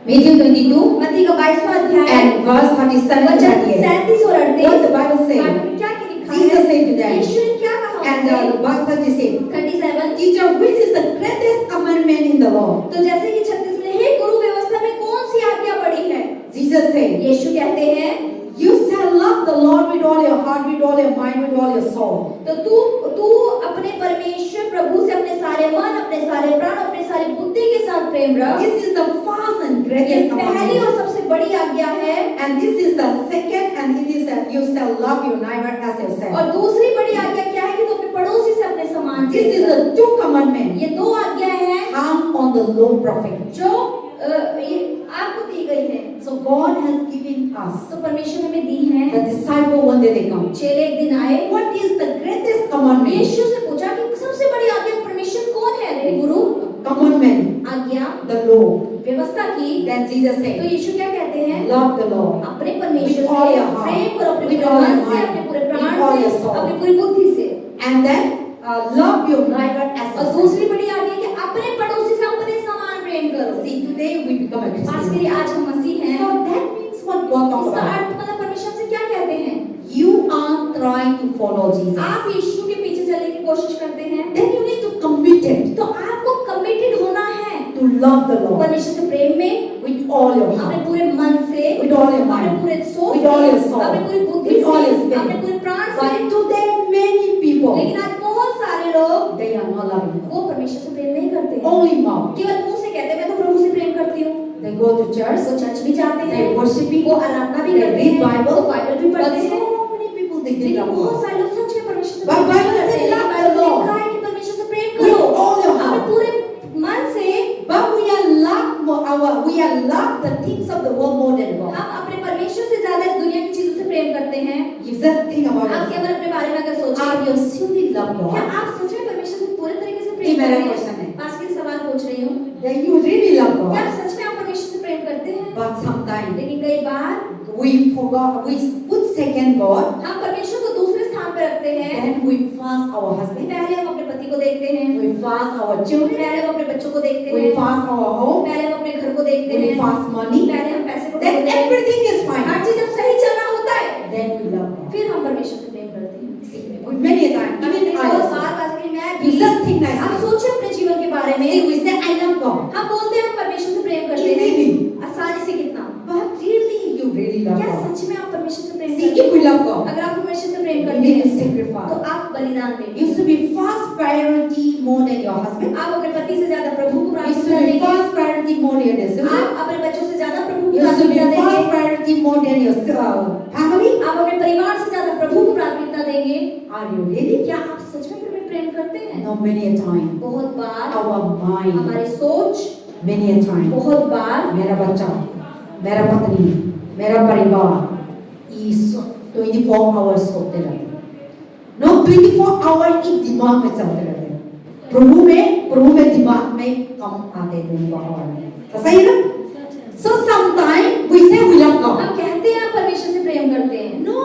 Matthew 22 मत्ती का 22वां अध्याय and verse 37 to वचन 38. 37 और 38। What the Bible says? Bible में क्या लिखा है? Jesus said to them, यीशु ने क्या कहा and उनसे? verse 36. 37। Teacher, which is the greatest commandment in the law? तो जैसे कि 36 में, हे गुरु, व्यवस्था में कौन सी आज्ञा बड़ी है? Jesus said, यीशु कहते हैं, you shall love the Lord with all your heart, with all your mind, with all your soul. तो तू अपने परमेश्वर प्रभु से अपने सारे मन, अपने सारे प्राण, अपने सारी बुद्धि के साथ प्रेम रख। This is the first and ये greatest पहली commandment. और सबसे बड़ी आज्ञा है, And this is the second, and it is that you shall love your neighbor as yourself. और दूसरी बड़ी आज्ञा क्या है कि तू अपने पड़ोसी से अपने समान This is प्रेम कर। the two commandments ये दो आज्ञा हैं come on the law prophet. जो ये आपको दी गई है। So God has given us तो परमेश्वर ने हमें दी है। the disciple one day they come. चेले एक दिन आए, What is the greatest commandment? यीशु से पूछा कि सबसे बड़ी आज्ञा परमेश्वर कौन है? रे गुरु, Commandment, आज्ञा, the law. व्यवस्था की। Then Jesus तो said, यीशु क्या कहते हैं? love the Lord. अपने परमेश्वर With all से your heart, प्रेम करो, अपने with पूरे all your मन से, mind, अपने पूरे with प्राण all से, your soul. अपनी पूरी बुद्धि से। And then love your neighbor as और yourself. दूसरी बड़ी आज्ञा कि अपने पड़ोसी से अपने समान प्रेम करो। See, today we become a आज Christian. के आज हम मसीह हैं। So that means what God talks इसका about. अर्थ मतलब परमेश्वर से क्या कहते हैं? You are trying to follow Jesus. आप यीशु के पीछे चलने की कोशिश करते हैं, Then you need to commit it तो आपको कमिटेड होना है to love the Lord परमेश्वर से प्रेम में, with all your अपने heart, पूरे मन से, with all your अपने mind, पूरे सोच with all your से, soul, अपने पूरी बुद्धि with all your से, spirit. अपने पूरे प्राण से। But today many people, लेकिन आज बहुत सारे लोग they are not loving God. वो परमेश्वर से प्रेम नहीं करते, Only mouth. केवल मुंह से कहते हैं मैं तो प्रभु से प्रेम करती हूँ। They go to church, वो चर्च भी जाते they हैं, worshiping, वो आराधना भी they करते read हैं, Bible, वो बाइबल भी but पढ़ते हैं। so many people they did लेकिन not बहुत love. सारे लोग सच में परमेश्वर से But प्रेम Bible नहीं करते says हैं। love बाइबल the में Lord लिखा है कि परमेश्वर से प्रेम with करो all your अपने heart. पूरे मन से। But we are love the things of the world more than God. हम अपने परमेश्वर से ज्यादा इस दुनिया की चीजों से प्रेम करते हैं। You just think about आप it. केवल अपने बारे में अगर सोचें, Are you truly love क्या God? आप सच में परमेश्वर से पूरे तरीके से ये प्रेम मेरा करते क्वेश्चन है। हैं? पास के सवाल पूछ रही हूँ, That you really love क्या God. सच में आप परमेश्वर से प्रेम करते हैं? But sometimes लेकिन कई बार we forgot, we put second God, हम परमेश्वर को दूसरे स्थान पर रखते हैं। then we fast our husband, पहले हम अपने पति को देखते हैं, we fast our children, पहले हम अपने बच्चों को देखते we हैं, fast our home, पहले हम अपने घर को देखते we हैं, fast money, पहले हम पैसे को then देखते हैं। everything is fine. हर चीज जब सही चलना होता है, Then we love God. फिर हम परमेश्वर से प्रेम करते हैं। See, many times, even I बहुत also. बार बात करी, मैं You भी। just think आप nicely. सोचो अपने जीवन के बारे में। See, we say I love God. हम बोलते हैं हम परमेश्वर से प्रेम करते हैं, Easily. आसानी से कितना। But really, you really love क्या God. सच में आप परमेश्वर से प्रेम See, करते if we love God, हैं? अगर आप परमेश्वर से प्रेम you करते need to हैं, sacrifice. तो आप बलिदान दें। You should be first priority more than your husband. आप अपने पति से ज्यादा प्रभु को You प्रार्थना should be करेंगे। more than your family? आप अपने परिवार से ज्यादा प्रभु को प्राथमिकता देंगे? Are you really? क्या आप सच में प्रभु में प्रेम करते हैं? No, many a time. बहुत बार Our mind, हमारी सोच, many a time. बहुत बार मेरा बच्चा, मेरा पत्नी, मेरा परिवार, इस 24 hours होते रहते हैं। No, 24 hours एक दिमाग में चलते रहते हैं। प्रभु में दिमाग में कम आते हैं 24 hours में। तो सही है ना? सच है। So sometimes we say we love God. हम कहते हैं हम परमेश्वर से प्रेम करते हैं। No,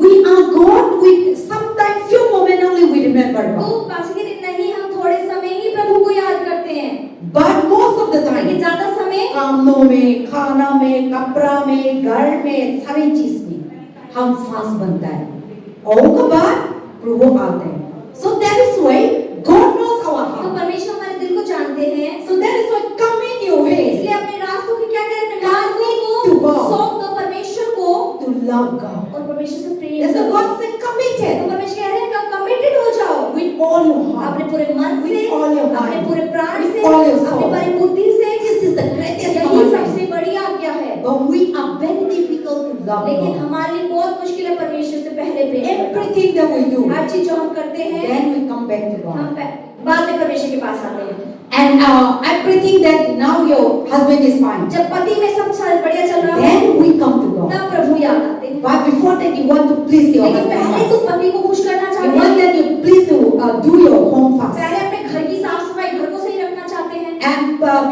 we are God. We sometimes few moments only we remember वो God. बाकी के दिन नहीं, हम थोड़े समय ही प्रभु को याद करते हैं, But most of the लेकिन time, ज्यादा समय कामों में, खाना में, कपड़ा में, घर में, सारी चीज में हम फास्ट बनता है। और के बाद प्रभु आते हैं। So that is why God knows our तो heart. परमेश्वर हमारे दिल को जानते हैं, So that is why come in your way इसलिए अपने रास्तों की क्या करें, अपने Commit मार्गों to को God. सौंप दो परमेश्वर को to love God. और परमेश्वर से प्रेम That's why करो। God said तो committed परमेश्वर कह रहे हैं कि कमिटेड हो जाओ with all your heart. अपने पूरे मन से, With all your अपने mind. पूरे प्राण With से, all your soul. अपनी पूरी बुद्धि से। This is the greatest यही commandment. सबसे बड़ी आज्ञा है, But we are very difficult to love लेकिन God. हमारे लिए बहुत मुश्किल है परमेश्वर से पहले प्रेम करना। Everything that we do, हर चीज जो हम करते हैं, then we come back to हम God. बाद में परमेश्वर के पास आते हैं। And everything that now your husband is fine, जब पति में सब बढ़िया चल रहा हो, then we come to God. तब प्रभु याद आते हैं। But before that, you want to please your लेकिन husband पहले first. तुम पति को खुश करना You चाहते want हैं, that you please to do your home first. पहले अपने घर की साफ सफाई, घर को सही रखना चाहते हैं, And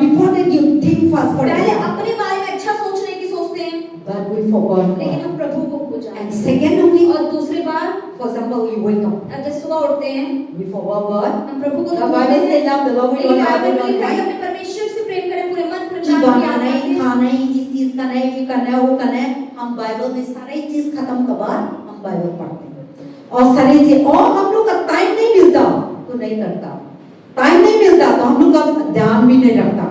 before that, you think first for पहले yourself. अपने बारे में अच्छा सोचने की सोचते हैं, But we forgot लेकिन God. हम प्रभु को भूल जाते And हैं। secondly, और दूसरी बार, for example, we wake up, अब जब सुबह उठते हैं, we forgot God. हम प्रभु को The तो Bible भूलते says, हैं, love the Lord with लेकिन all your heart, Bible with all में लिखा है your कि mind. अपने परमेश्वर से प्रेम करें पूरे मन, पूरे कि प्राण, पूरी बनाना आत्मा है, से। खाना है, इस चीज करना है, ये करना है, वो करना है। हम बाइबल में सारी चीज खत्म के बाद हम बाइबल पढ़ते हैं और सारी चीज, और हम लोग का टाइम नहीं मिलता तो नहीं करता, टाइम नहीं मिलता तो हम लोग का ध्यान भी नहीं रखता,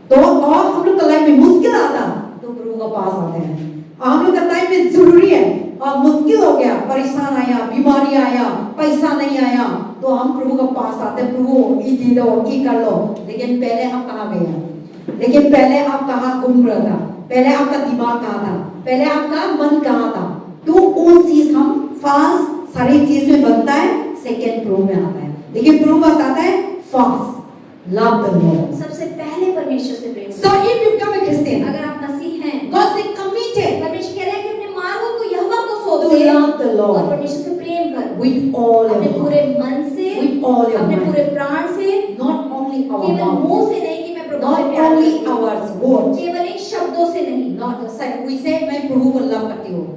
तो और हम लोग का लाइफ में मुश्किल आता तो प्रभु के पास आते हैं। और हम लोग का टाइम में जरूरी है और मुश्किल हो गया, परेशान आया, बीमारी आया, पैसा नहीं आया, तो हम प्रभु के पास आते हैं, प्रभु ये दे दो, ये कर लो। लेकिन पहले आप कहाँ गए? लेकिन पहले आप कहाँ घूम रहा था? पहले आपका दिमाग कहाँ था? पहले आपका मन कहाँ था? तो वो चीज हम फास्ट सारी चीज में बनता है, सेकेंड प्रभु में आता है। लेकिन प्रभु बताता है फास्ट लव द लॉर्ड। सबसे पहले परमेश्वर से प्रेम So if you become a Christian, अगर आप मसीह हैं, God said committed परमेश्वर कह रहे हैं कि अपने मार्गों को यहोवा को सौंप to दे love the और Lord परमेश्वर से प्रेम कर, with all अपने your पूरे heart, मन से, with all your अपने पूरे mind, प्राण से, not only our केवल mouth, मुंह से नहीं कि मैं प्रभु से not प्यार only करती हूँ, our words, केवल एक शब्दों से नहीं, not the same. We say मैं प्रभु को love करती हूँ,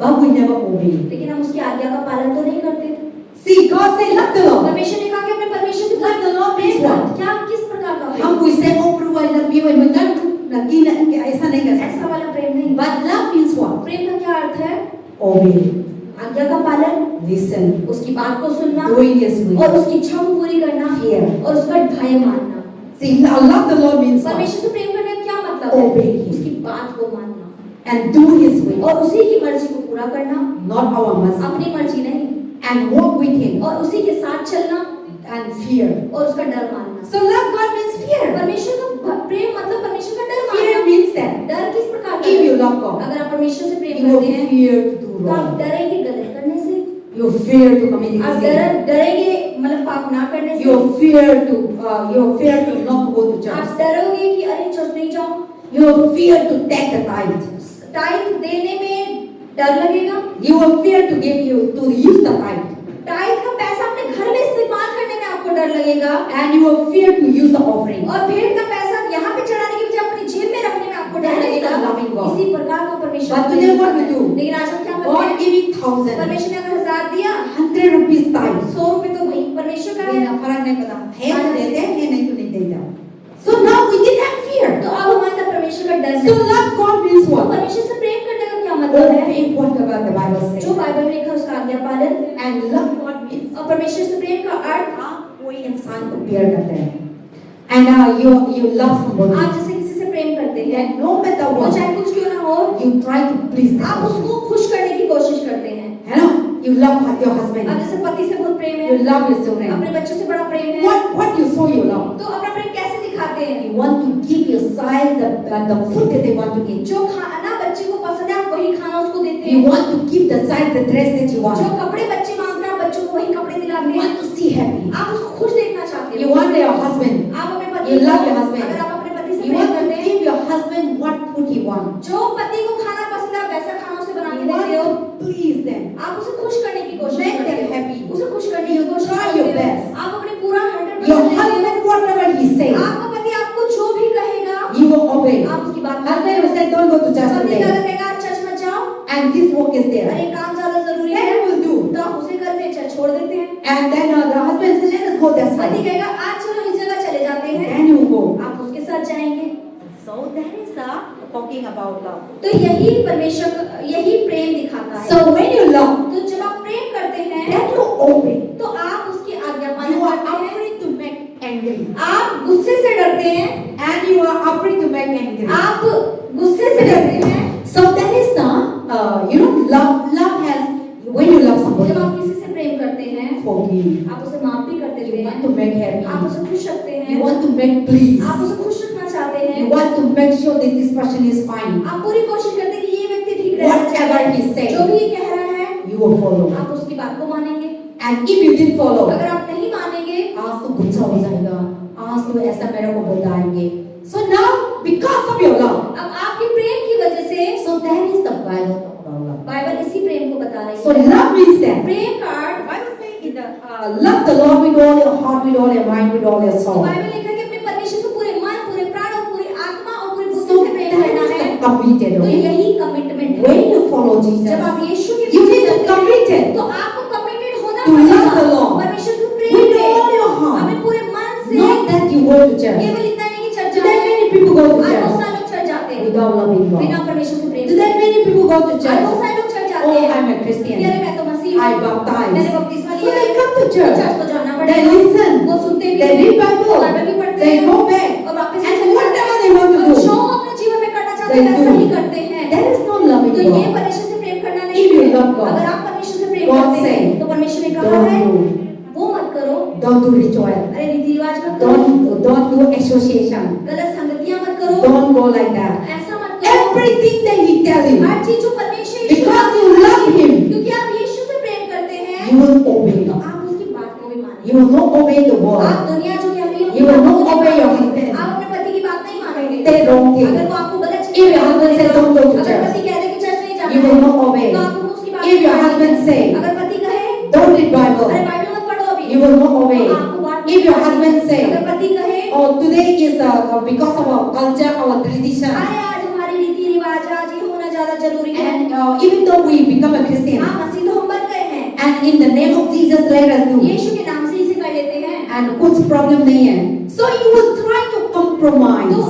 but we never obey. लेकिन हम उसकी आज्ञा का पालन तो नहीं करते। See, God said love the Lord. परमेश्वर ने कहा कि अपने परमेश्वर से Love the Lord means प्रेम कर। what? क्या किस प्रकार का प्रेम? हम we say oh Prabhu I love you and we don't ऐसा नहीं कर ऐसा सकते. वाला प्रेम नहीं। But love means what? प्रेम का क्या अर्थ है? Obey, आज्ञा का पालन, listen, उसकी बात को सुनना doing His will, और उसकी इच्छा को पूरी करना fear. और उसका भय मानना। See, love the Lord means what? परमेश्वर से प्रेम करने का क्या मतलब है? Obey Him. उसकी बात को मानना And do His will, और उसी की मर्जी को पूरा करना, not our mercy. अपनी मर्जी नहीं, And walk with Him और उसी के साथ चलना and fear. और उसका डर मानना। So love God means fear. परमेश्वर का प्रेम मतलब परमेश्वर का डर Fear मानना। means that डर किस प्रकार का if है? you love God, अगर आप परमेश्वर से प्रेम you will करते हैं fear to do तो आप wrong. डरेंगे गलत करने से, You fear to commit आप sin. डरेंगे मतलब पाप ना करने से, You fear to not go to आप church. डरोगे कि अरे चर्च नहीं जाऊं, You fear to take the tithe. Type देने में डर लगेगा, You will fear to use the tithe. Type का पैसा अपने घर में इस्तेमाल करने में आपको डर लगेगा, And you will fear to use the offering. और भेड़ का पैसा यहाँ पे चढ़ाने की बजाय अपनी जेब में रखने में आपको डर That is लगेगा। the loving God. इसी प्रकार का परमेश्वर But प्रेम today what करता we है। do? लेकिन आज हम क्या करते God हैं? giving 1,000, परमेश्वर ने अगर 1000 दिया, 100 rupees tithe. 100 रुपए तो भाई परमेश्वर का है, देना फर्क नहीं पड़ता, है तो देते हैं, है नहीं तो नहीं देता. So now we didn't have fear. तो अब हमारे अंदर परमेश्वर का डर So है। love God means तो what? परमेश्वर से प्रेम करने का क्या मतलब है? Obey whatever the Bible जो says. बाइबल में लिखा है उसका आज्ञा पालन, And love God means और परमेश्वर से प्रेम का अर्थ, आप कोई इंसान को प्यार करते हैं. And you love somebody. आप जैसे किसी से प्रेम करते हैं, And no matter वो what, चाहे कुछ क्यों ना हो, you try to please them. आप उसको खुश करने की कोशिश करते हैं। है ना? You love your husband. अब जैसे पति से बहुत प्रेम You है, love your children. अपने बच्चों से बड़ा प्रेम है, What you show you love? तो अपना प्रेम कैसे दिखाते हैं? You want to give your child the food that they want to eat. जो खाना बच्चे पसंद है आप वही खाना उसको देते You हैं। want to give the child the dress that you जो want. कपड़े बच्चे मांगते हैं आप बच्चों को वही कपड़े दिलाते You हैं। want to see happy. आप उसको खुश देखना चाहते You हो। want your husband. आप अपने पति You को- love your husband. अगर आप अपने पति से You प्रेम want करते to हैं, give your husband what food he wants. जो पति को खाना पसंद है आप वैसा खाना उसे बना के You want देते हो। to please them. आप उसे खुश करने की कोशिश Make करते them हो। happy. उसे खुश करने की कोशिश try करते your हो। best. आप अपने पूरा 100% Your देते हो। husband, whatever he says, आपका पति आपको जो भी कहेगा you will obey. आप उसकी बात Husband will say, don't go to church पति today. अगर कहेगा चर्च मत जाओ, And this work is there. अरे काम ज्यादा जरूरी Then है, you will do. तो आप उसे करते हैं, चर्च छोड़ देते हैं। And then the husband says, let us go that पति side. कहेगा आज चलो इस जगह चले जाते हैं, Then you go. आप उसके साथ जाएंगे। So that is talking about love. तो यही परमेश्वर यही प्रेम दिखाता है। So when you love, तो जब आप प्रेम करते हैं then you obey. तो आप उसकी आज्ञा पालन You are करते हैं। afraid to make angry. आप गुस्से से डरते हैं, And you are afraid to make angry. आप गुस्से से डरते हैं। So that is love. Love has, when you love जब somebody, आप किसी से प्रेम करते हैं forgive. आप उसे माफ भी कर देते You want हैं, to make आप happy. उसे खुश रखते You हैं, want to make please. आप उसे खुश रखना चाहते You हैं, want to make sure that this person is fine. आप पूरी कोशिश करते हैं कि ये व्यक्ति ठीक रहना Whatever चाहिए। he says. जो भी ये कह रहा है You will follow. आप उसकी बात को मानेंगे। And if you didn't follow, अगर आप नहीं मानेंगे आज तो गुस्सा हो जाएगा, आज तो ऐसा मेरे को बताएंगे. So now, because of your love, अब आपके प्रेम की वजह से so that is the Bible about love. Bible इसी प्रेम को बता रही So है। love means that. प्रेम का अर्थ Bible says in the love the Lord with all your heart, with all your mind, with all your soul. Bible लिखा है कि अपने परमेश्वर को पूरे मन, पूरे प्राण और पूरी आत्मा और पूरी बुद्धि So से प्रेम that करना is है। the committed. तो Okay? यही कमिटमेंट है। When you follow Jesus, जब आप यीशु के you पीछे need to चलते हैं, committed. तो आपको कमिटेड होना To love the पड़ेगा। Lord. परमेश्वर से प्रेम With करें। all your heart. अपने पूरे मन से, Not that you go to church. केवल इतना नहीं कि चर्च Today जाते हैं। many people go to आज बहुत church सारे लोग चर्च जाते हैं without loving बिना God. परमेश्वर से प्रेम Today करे। many people go to आज church. बहुत सारे लोग चर्च जाते Oh, हैं। I'm a Christian. यार मैं तो मसीह I हूँ। baptize. मैंने बपतिस्मा So लिया they है। come to church. चर्च तो जाना They पड़ेगा। listen. वो सुनते भी They हैं। read Bible. बाइबल भी पढ़ते They हैं। go back. और वापस And चले whatever जाते they want to हैं। जो do, अपने जीवन में करना चाहते they हैं वैसा ही do. करते हैं। That is not loving तो ये God. परमेश्वर से प्रेम करना नहीं If you है। love God, अगर आप परमेश्वर से प्रेम God करते हैं say, तो परमेश्वर ने कहा Don't है do. वो मत करो। Don't do ritual. अरे रीति रिवाज मत करो। Don't do association. गलत संगतियां मत करो। Don't go like that. ऐसा मत करो। Everything that He tells you, हर चीज जो परमेश्वर यीशु because you love Him, क्योंकि आप यीशु से प्रेम करते हैं you will obey. तो आप उसकी बात को भी मानेंगे। You will not obey the आप world. दुनिया जो कह रही है You will not उसकी बात obey your को नहीं husband. मानेंगे। आप अपने पति की बात नहीं मानेंगे। Say wrong thing. अगर वो आपको गलत If your husband says don't go to अगर church, पति कह दे कि चर्च नहीं जाना you है, will not obey. तो आप उसकी बात If your नहीं husband मानेंगे। say, अगर पति कहे don't read अरे Bible, बाइबल मत पढ़ो अभी, you will not obey. तो आपको बात नहीं If your मानेंगे। husband say, अगर पति कहे oh, today is because of our culture, our tradition, अरे आज हमारी रीति रिवाज आज ये होना ज्यादा जरूरी है। and even though we become a Christian, हाँ मसीह तो हम बन गए हैं। and in the name of Jesus, let us do, यीशु के नाम से इसे कर लेते हैं। and कुछ problem नहीं है, so you will try to तो compromise,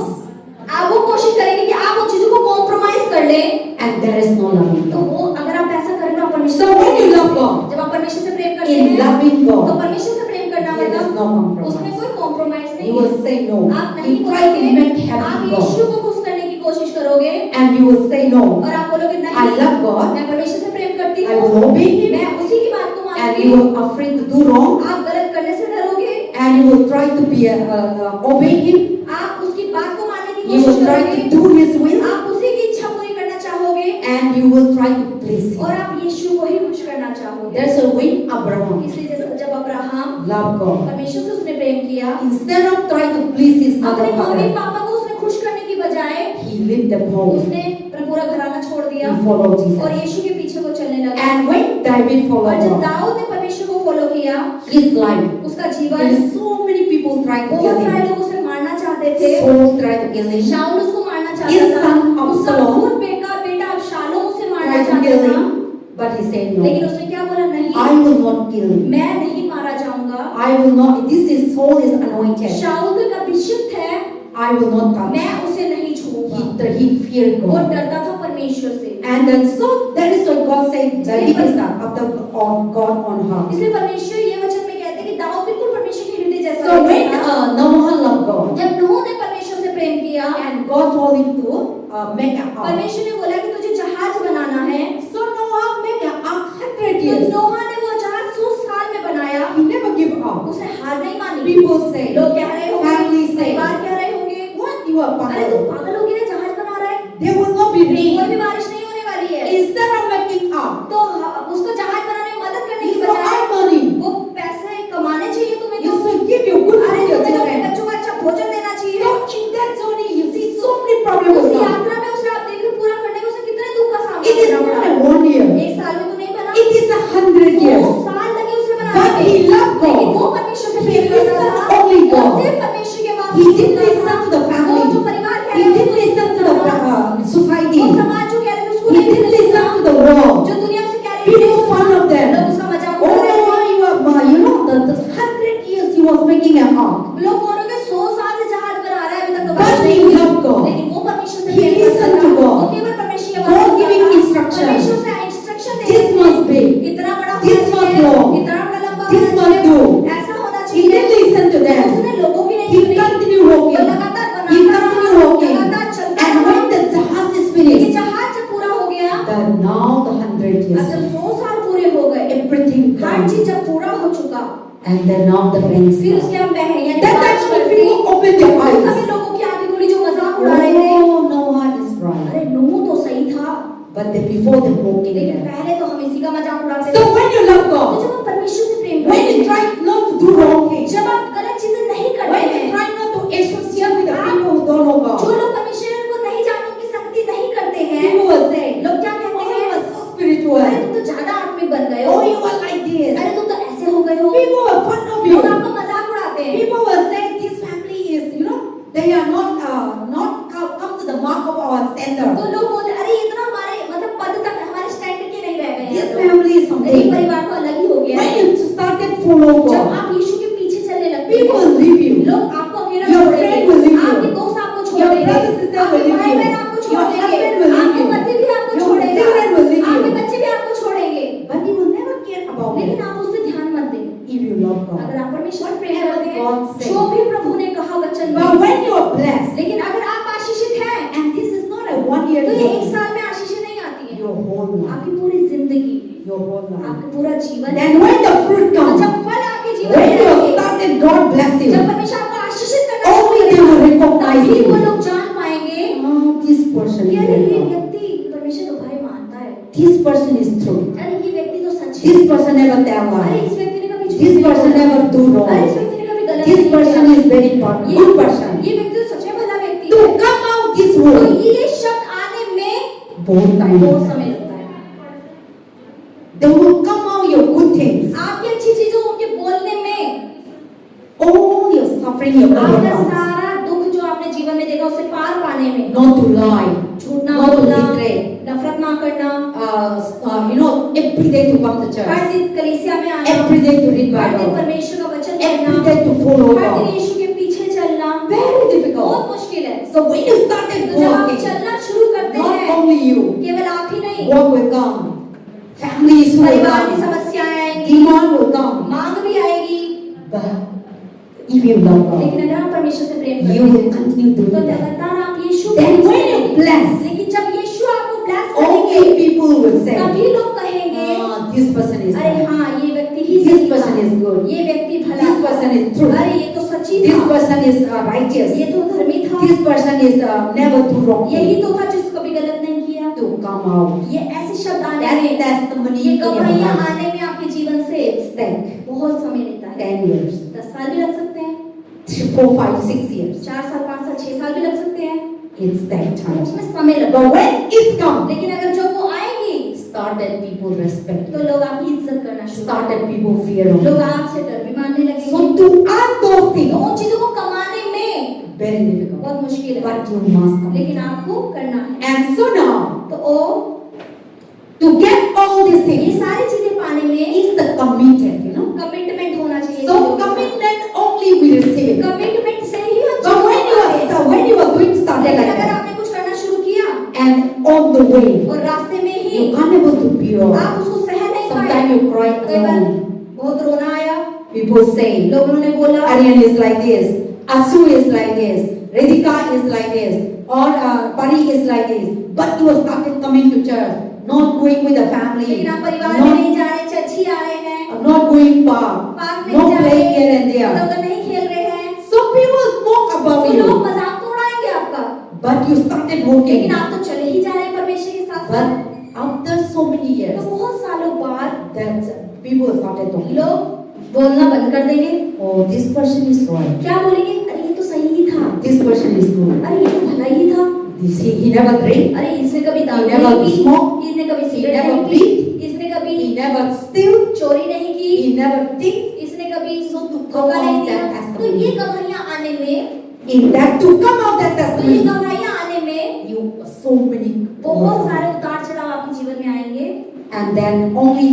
आप वो कोशिश करेंगे कि आप उन चीजों को कॉम्प्रोमाइज कर लें। and there is no loving तो God. वो अगर आप ऐसा करें तो आप परमेश्वर So when you love God, जब आप परमेश्वर से प्रेम करते in हैं loving तो God, परमेश्वर से प्रेम करना there is मतलब no उसमें compromise. कोई कॉम्प्रोमाइज You नहीं will है। say no. आप नहीं You try to बोलोगे, make आप happy यीशु God, को खुश करने की कोशिश करोगे and you will say no. और आप बोलोगे I नहीं love God. मैं परमेश्वर से प्रेम करती I हूँ, will obey Him, मैं उसी की बात को and मानूंगी। you will afraid to do wrong, आप गलत करने से डरोगे, and you will try to be obey Him. आप उसकी बात को मानने की You कोशिश will try करोगे, to do His will, आप उसी की इच्छा पूरी करना चाहोगे and you will try to please Him. और आप यीशु को ही खुश करना चाहोगे। There's a way Abraham इसलिए जब अब्राहम loved God. परमेश्वर से उसने प्रेम किया, Instead of trying to please his अपने other मम्मी father, पापा को उसने खुश करने की बजाय he left them home. उसने अपना पूरा घराना छोड़ दिया He followed और Jesus. यीशु के पीछे वो चलने लगा। And when David और followed जब God, दाऊद ने परमेश्वर को फॉलो किया, his life, उसका there जीवन is so many people trying to बहुत kill सारे him. लोग उसे मारना चाहते थे। Saul tried to kill him, शाऊल उसको मारना His चाहता था, son उसका Absalom खुद बेटा अबशालोम उसे मारना tried to चाहता kill था, him, but he said लेकिन no. उसने क्या बोला, नहीं I will not kill him. मैं नहीं मारा जाऊंगा। I will not. This is Saul is anointed. शाऊल तो एक अभिषिक्त है, I will not touch. मैं उसे नहीं छूऊंगा। He feared वो God. डरता था परमेश्वर से। And then so that is why God said David is the after God on her. इसलिए परमेश्वर ये वचन में कहते हैं कि दाऊद बिल्कुल परमेश्वर के हृदय जैसा So when था। Noah loved God, जब नूह ने परमेश्वर से प्रेम किया, and God told him to make an ark. परमेश्वर ने बोला कि तुझे जहाज बनाना है, So Noah made an ark 100 तो years. नोहा ने वो जहाज 100 साल में बनाया। He never give up. उसने हार नहीं मानी। People say, लोग कह रहे होंगे, family say, परिवार कह रहे होंगे, what you are अरे तू पागल? पागल हो गया, जहाज बना रहा है, There will not be कोई rain. भी बारिश नहीं होने तो But बात he नहीं loved God. लेकिन वो परमेश्वर से He प्रेम करता listened था। to God. वो केवल परमेश्वर की God आवाज giving सुनता था। instruction. परमेश्वर से instruction they This must be. इतना बड़ा This होना must चाहिए, go. इतना बड़ा लंबा This होना must चाहिए, do. ऐसा होना He चाहिए। didn't listen to them. उसने लोगों की नहीं He सुनी, continued walking. वो लगातार He बनाता रहा, continued walking. लगातार चलता And रहा। when the Jahaz is ये finished, जहाज जब पूरा हो गया, then now the 100 अब years, जब 100 साल पूरे हो गए, everything हर done. चीज जब पूरा हो चुका, And then now the rains फिर come. उसके हम बहे यानी That बारिश time बरसी। people open their सभी eyes. लोगों की आंखें खुली जो मजाक उड़ा रहे थे। Oh, Noah is right. अरे नूह तो सही था, But before the walking लेकिन there. पहले तो हम इसी का मजाक उड़ाते So थे। when you love तो God, जब आप परमेश्वर से प्रेम when करते you हैं, try not to do wrong things, जब आप गलत चीजें नहीं करते when you हैं, try not to associate with the people who don't know जो God, लोग परमेश्वर को नहीं जानने की संगति नहीं करते हैं, people will say, लोग क्या कहते oh, you हैं? are so spiritual. अरे तुम तो ज्यादा आत्मिक बन गए हो, Oh, you are like this. अरे तुम तो ऐसे हो गए हो। People will fun of लोग you. आपका मजाक उड़ाते हैं। People will say this family is, they are not come to the mark of our standard. तो लोग बोलते अरे ये तो ना हमारे मतलब पद तक हमारे स्टैंडर्ड के नहीं रह गए This हैं। family is ये something. परिवार तो अलग ही हो गया When है। you started follow जब God, आप यीशु के पीछे चलने लगते people हैं, will leave you. लोग आपको अकेला Your छोड़ friend will देंगे, leave you. आपके दोस्त आपको छोड़ Your देंगे, brother sister आपके will leave भाई you. बहन आपको छोड़ Your देंगे, husband will leave आपके you. पति भी आपको Your छोड़ेगा, children will leave आपके you. बच्चे भी आपको छोड़ेंगे, But you will never care about लेकिन it आप उस पर ध्यान मत दें। if you love God. अगर आप परमेश्वर से प्रेम Whatever करते God हैं, said. जो भी प्रभु ने कहा वचन But में, when you are blessed, लेकिन अगर आप आशीषित हैं, and this is not a 1 year तो ये एक thing, साल में आशीषें नहीं आती हैं, your whole life, आपकी पूरी जिंदगी, your whole life. आपका पूरा जीवन। Then when the fruit तो comes, जब फल आपके जीवन when में you आएंगे, started, God bless you. जब परमेश्वर आपको आशीषित करना Only शुरू they will करेगा, recognize तभी वो you. लोग जान पाएंगे Oh, this person कि is अरे ये very God. व्यक्ति परमेश्वर को भाई मानता है, This person is true. अरे ये व्यक्ति तो सच्ची This है, person never tell अरे lies. इस व्यक्ति ने कभी झूठ This नहीं person बोला, never do अरे इस wrong. व्यक्ति ने कभी गलत This नहीं person किया, is very good person. ये व्यक्ति तो सच में भला व्यक्ति To है। come out this तो word, ये शब्द आने में बहुत time बहुत लगता है. समय लगता है। They will come out your good things. आपकी अच्छी चीजों उनके बोलने में, All your suffering, your आपका overcomes. सारा दुख जो आपने जीवन में देखा उसे पार पाने में, Not to lie. झूठ ना Not to बोलना, betray. नफरत ना करना, Every day to come to her church. दिन कलीसिया में आना, Every day to read हर दिन Bible. परमेश्वर का वचन Every पढ़ना, day to follow हर दिन God. यीशु के पीछे चलना Very difficult. बहुत मुश्किल है। So when you started तो जब आप walking, चलना शुरू करते not हैं, only you, केवल आप ही नहीं, what will come? Family issues will परिवार की come. समस्याएं आएंगी, Demand will come. मांग भी आएगी, But if you love God, लेकिन अगर आप परमेश्वर से प्रेम you करते will हैं continue तो doing that. लगातार आप यीशु Then को when you bless, लेकिन जब यीशु आपको ब्लेस only करेंगे people will say, तभी लोग कहेंगे this person is अरे good. हाँ ये व्यक्ति ही This सही person था, is good. ये व्यक्ति भला This था, person is true. अरे ये तो सच्ची This था, person is righteous. ये तो धर्मी था, This person is never do wrong. यही तो था जिसको कभी गलत नहीं किया। To come out. ये ऐसे शब्द आने That में, testimony ये in your गवाहियां life. आने में आपके जीवन से It's take बहुत समय लेता है। 10 years, 10 साल भी लग सकते हैं, 4, 5, 6 years. 4 साल, 5 साल, 6 साल भी लग सकते हैं, It's that time. उसमें समय लगता But है। when it comes, लेकिन अगर जब वो आएंगी started people respect तो you. लोग आपकी इज्जत करना शुरू Started करेंगे, people fear of लोग you. आपसे डर भी मानने लगेंगे। So to add those तो things, उन चीजों को कमाने में very difficult. बहुत मुश्किल है, But you must come. लेकिन आपको करना है। And so now, तो ओ to get all these ये things सारी चीजें पाने में is the committed. कमिटमेंट होना चाहिए। So commitment only we receive it. Commitment से ही हम But when you are doing started लेकिन like अगर that, आपने कुछ करना शुरू किया and on the way, और रास्ते में ही you can't able to bear. आप उसको सह नहीं पाए, Sometimes you cry कई बार alone. बहुत रोना आया, People say, लोगों ने बोला Aryan is like this, Asu is like this, Radhika is like this, or Pari is like this. But you started coming to church, not going with the family, लेकिन आप परिवार में नहीं जा रहे, चर्च ही आ रहे हैं, not going park, park no नहीं जा रहे, playing here and इधर there. उधर नहीं खेल रहे हैं, So people mock about तो लोग you, मजाक तो उड़ाएंगे आपका, but you started walking. लेकिन आप तो चले ही जा रहे हैं परमेश्वर के साथ साथ। But after so many तो years, बहुत सालों बाद that people started talking. लोग बोलना बंद कर देंगे, Oh, this person is right. क्या बोलेंगे? अरे ये तो सही ही था, This person is good. अरे ये तो भला ही था, He never drink. अरे इसने कभी दारू He never नहीं पी, smoke. इसने कभी He सिगरेट never नहीं पी, इसने कभी He never steal. चोरी नहीं की, He never think. इसने कभी to धोखा come नहीं out दिया। that तो testimony. ये गवाहियां आने में, In that to come out that तो ये testimony, गवाहियां आने में you so many. बहुत सारे उतार चढ़ाव आपके जीवन में आएंगे, And then only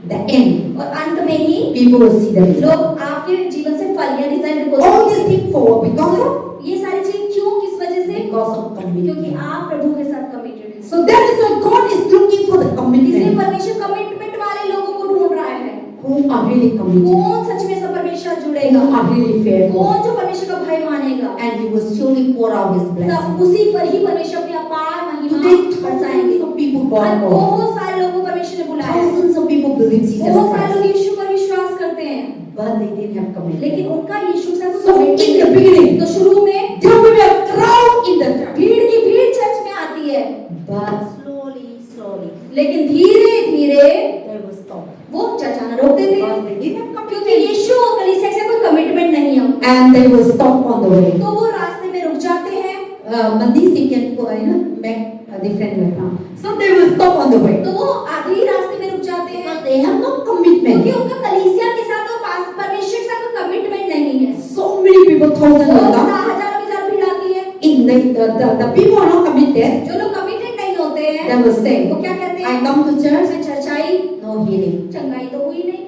the end, और अंत में ही people will see the result. लोग आपके जीवन से फल या रिजल्ट को All these things for because of ये सारी चीज क्यों, किस वजह से? Because of क्योंकि commitment. आप प्रभु के साथ कमिटेड हैं। So that is why God is looking for the इसलिए commitment. परमेश्वर कमिटमेंट वाले लोगों को ढूंढ रहा है। Who are really committed. कौन सच में सब परमेश्वर Who जुड़ेगा, are really faithful. कौन जो परमेश्वर का भय मानेगा, And He will surely pour out His blessing. तब उसी पर ही परमेश्वर अपनी अपार महिमा Today, बरसाएंगे। thousands of people आज God called. बहुत सारे लोगों को परमेश्वर ने बुलाया है, Thousands of people believe Jesus बहुत सारे Christ. लोग यीशु पर विश्वास करते हैं, But they didn't have commitment. लेकिन उनका यीशु से कोई So in commitment the नहीं। beginning, तो शुरू में there will be a crowd in the church. भीड़ की भीड़ चर्च में आती है, But slowly, लेकिन धीरे धीरे they will stop. वो चर्च आना रोक देते हैं, Because they didn't have क्योंकि commitment. यीशु और कलीसिया से कोई कमिटमेंट नहीं है, And they will stop on the way. तो वो रास्ते में रुक जाते हैं। Mandisi can go, make a different way. So they will stop on the way. तो वो आधे ही रास्ते में रुक जाते हैं, But they have no commitment. क्योंकि उनका कलीसिया के साथ और परमेश्वर के साथ कोई कमिटमेंट नहीं है। So many people, thousands of बहुत them, हजारों की भीड़ आती है, in the people are not committed. जो लोग कमिटेड नहीं होते हैं They will say, वो क्या कहते I हैं, come to church, मैं चर्च आई, no healing. चंगाई तो हुई नहीं,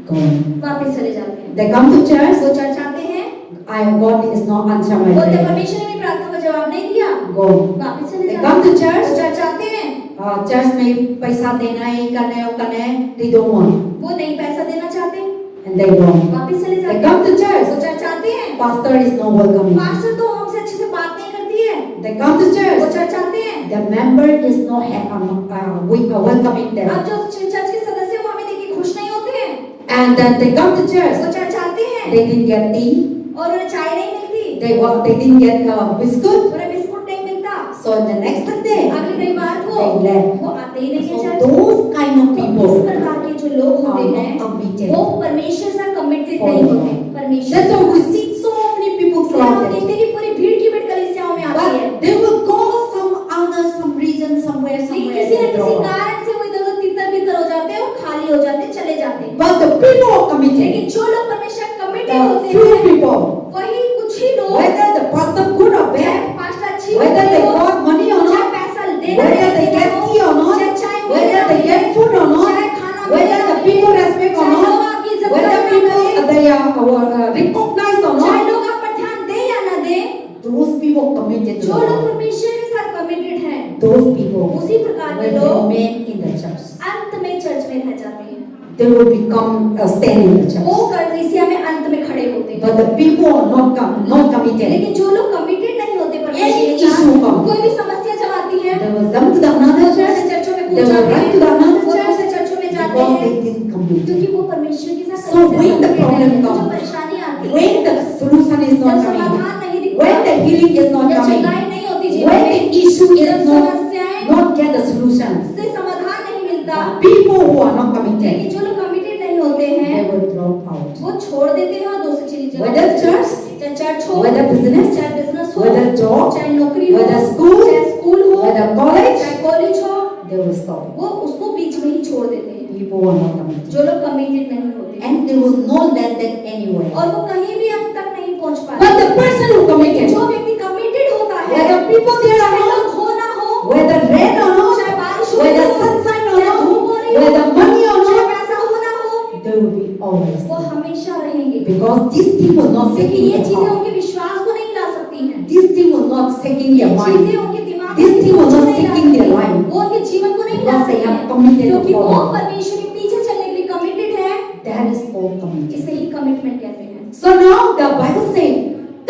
Go. वापस चले जाते हैं। They come to church, वो चर्च आते हैं, God is not answer my बोलते prayer. परमेश्वर ने मेरी प्रार्थना का जवाब नहीं दिया, Go. वापस चले They जाते come हैं। to church, वो चर्च आते हैं, church में पैसा देना है, करना है, वो करना है, they don't want. वो नहीं पैसा देना चाहते, And they don't. वापस चले They जाते come to हैं। church, वो चर्च आते हैं, pastor is not welcoming. Pastor तो हमसे अच्छे से बात नहीं करती है, They come to वो church, चर्च आते हैं। the member is not welcoming them. अब जो चर्च के सदस्य वो हमें देख के खुश नहीं होते हैं, And then they come to church, वो चर्च आते हैं they didn't get tea, और उन्हें चाय नहीं मिलती, they didn't get biscuit. उन्हें बिस्कुट नहीं मिलता, So the next Sunday, अगले रविवार को they left. वो आते ही नहीं है So church. those kind of तो इस people प्रकार के जो लोग होते are हैं not committed. वो परमेश्वर से कमिटेड For नहीं God. होते, परमेश्वर That's why we see so many people इसलिए हम crowded. देखते हैं कि पूरी भीड़ की भीड़ कलीसियाओं में आती है, But they will go some reason, somewhere, लेकिन somewhere. किसी न they किसी draw. कारण से वो इधर-उधर तितर-बितर हो जाते हैं और खाली हो जाते हैं, चले जाते हैं। But the people are committed. लेकिन जो लोग परमेश्वर कमिटेड The होते few हैं people, वही कुछ ही लोग, whether the pastor good or चाहे bad, पास्टर अच्छी whether they हो, got money or चाहे not, पैसा देना whether नहीं they देना get हो, tea or not, चाहे चाय whether मिले they ना get food or not, चाहे खाना whether मिले the ना people मिले, respect or चाहे लोग not, आपकी इज्जत whether करें ना people करें, they are recognized or चाहे not, लोग आप पर ध्यान दें या ना दें, those people committed to जो the लोग Lord. परमेश्वर के साथ कमिटेड हैं, Those people उसी प्रकार के will लोग remain in the church. अंत में चर्च में रह जाते हैं, They will become stand in the वो church. कलीसिया में अंत में खड़े होते हैं। But the people are not committed. लेकिन जो लोग कमिटेड नहीं होते परमेश्वर Any के issue साथ, come. कोई भी समस्या जब आती है, They will come to the another ऐसे church. चर्चों में They कूद will जाते run हैं, to the another वो church दूसरे चर्चों में जाते because हैं, they didn't commit. क्योंकि वो परमेश्वर के साथ So when the committed problem नहीं है, comes, जो परेशानी आती है, When the solution is जब not समाधान coming, नहीं दिखता, when the healing is not जब coming, चंगाई नहीं होती जीवन when में, the issue जब is समस्याएं not get the solution, से समाधान नहीं मिलता, people who are not लेकिन committed, जो लोग कमिटेड नहीं होते they हैं will drop out. वो छोड़ देते हैं और दूसरी चीजें, Whether church, चाहे चर्च हो, whether business, चाहे बिजनेस हो, whether job, चाहे नौकरी हो, whether school, चाहे स्कूल हो, whether college, चाहे कॉलेज हो, they will stop. वो उसको बीच में ही छोड़ देते हैं, People who are not committed. जो लोग कमिटेड नहीं होते, And they will not let that anywhere. और वो कहीं भी अंत तक नहीं पहुंच पाते। But the person who committed, जो व्यक्ति कमिटेड होता है, whether people there or चाहे not, लोग हो ना हो, whether rain or not, चाहे बारिश हो, whether sunshine or चाहे धूप हो not, रही हो, whether money or चाहे not, पैसा हो ना हो, they will be always. वो हमेशा रहेंगे, Because this thing will not क्योंकि shaking ये their चीजें heart. उनके विश्वास को नहीं ला सकती हैं, This thing will not shaking ये their चीजें mind. उनके दिमाग This को thing will not नहीं ला shaking their सकती, life. वो उनके जीवन को नहीं ला Because they सकती have हैं, committed to क्योंकि वो God. परमेश्वर के पीछे चलने के लिए कमिटेड है, That is all committed. इसे ही कमिटमेंट कहते हैं। So now the Bible says,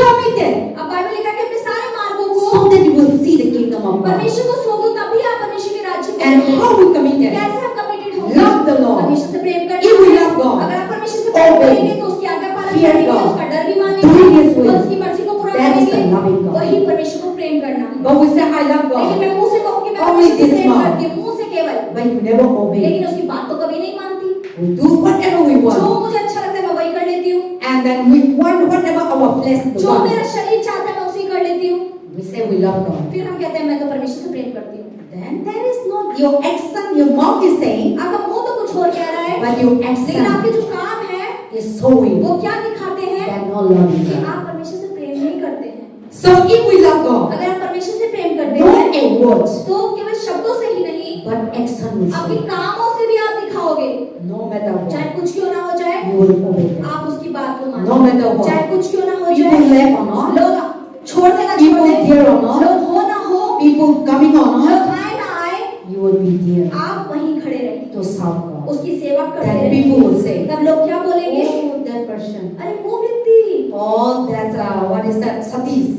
committed, अब बाइबल लिखा है कि अपने सारे मार्गों को so that you will see the kingdom of God. परमेश्वर को सौंपो, तभी आप परमेश्वर के राज्य को And देखेंगे। how we committed? कैसे हम कमिटेड होंगे? Love the Lord. परमेश्वर से प्रेम करना If we है। love God, अगर आप परमेश्वर से प्रेम obey, करेंगे तो उसकी आज्ञा पालन fear करेंगे, God, उसका डर भी do मानेंगे, His will. और उसकी मर्जी को पूरा That is करेंगे, the loving God. वही परमेश्वर को प्रेम करना है। But we say, I love लेकिन God. मैं मुंह से कहूँ कि मैं Only परमेश्वर से this प्रेम mouth. करती हूँ, मुंह से केवल, But you never obey. लेकिन उसकी बात तो कभी नहीं मानती। We do whatever we जो want. मुझे अच्छा लगता है मैं वही कर लेती हूँ, And then we want whatever our flesh जो wants. मेरा शरीर चाहता है मैं उसी कर लेती हूँ। We say we love God. फिर हम कहते हैं मैं तो परमेश्वर से प्रेम करती हूँ। Then that is not your action. Your mouth is saying, आपका मुंह तो कुछ और कह रहा है, but your लेकिन action आपके जो काम है is showing वो क्या दिखाते हैं that not loving कि God. आप परमेश्वर से प्रेम नहीं करते हैं। So if we love God, अगर आप परमेश्वर से प्रेम करते not हैं a word, तो केवल शब्दों से ही नहीं, but action will आपके show. कामों से भी आप दिखाओगे। No matter चाहे what, कुछ क्यों ना हो जाए, you will obey them. आप उसकी बात को No matter मानो। what. चाहे कुछ क्यों ना हो People जाए, left or not, लोग छोड़ छोड़ देना, छोड़ people they, there or not, लोग हो ना हो, people coming or लोग not, आए ना आए, you will be there आप वहीं खड़े रहिए, to serve God. उसकी सेवा करते Then रहिए। people will say, तब लोग क्या बोलेंगे? oh, that person, अरे वो व्यक्ति, oh, that, what is that, Satis,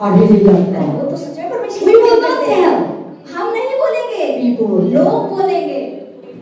are really like अरे that. वो तो सच में परमेश्वर We से will प्रेम not करते हैं। tell. हम नहीं बोलेंगे, People will लोग tell. बोलेंगे,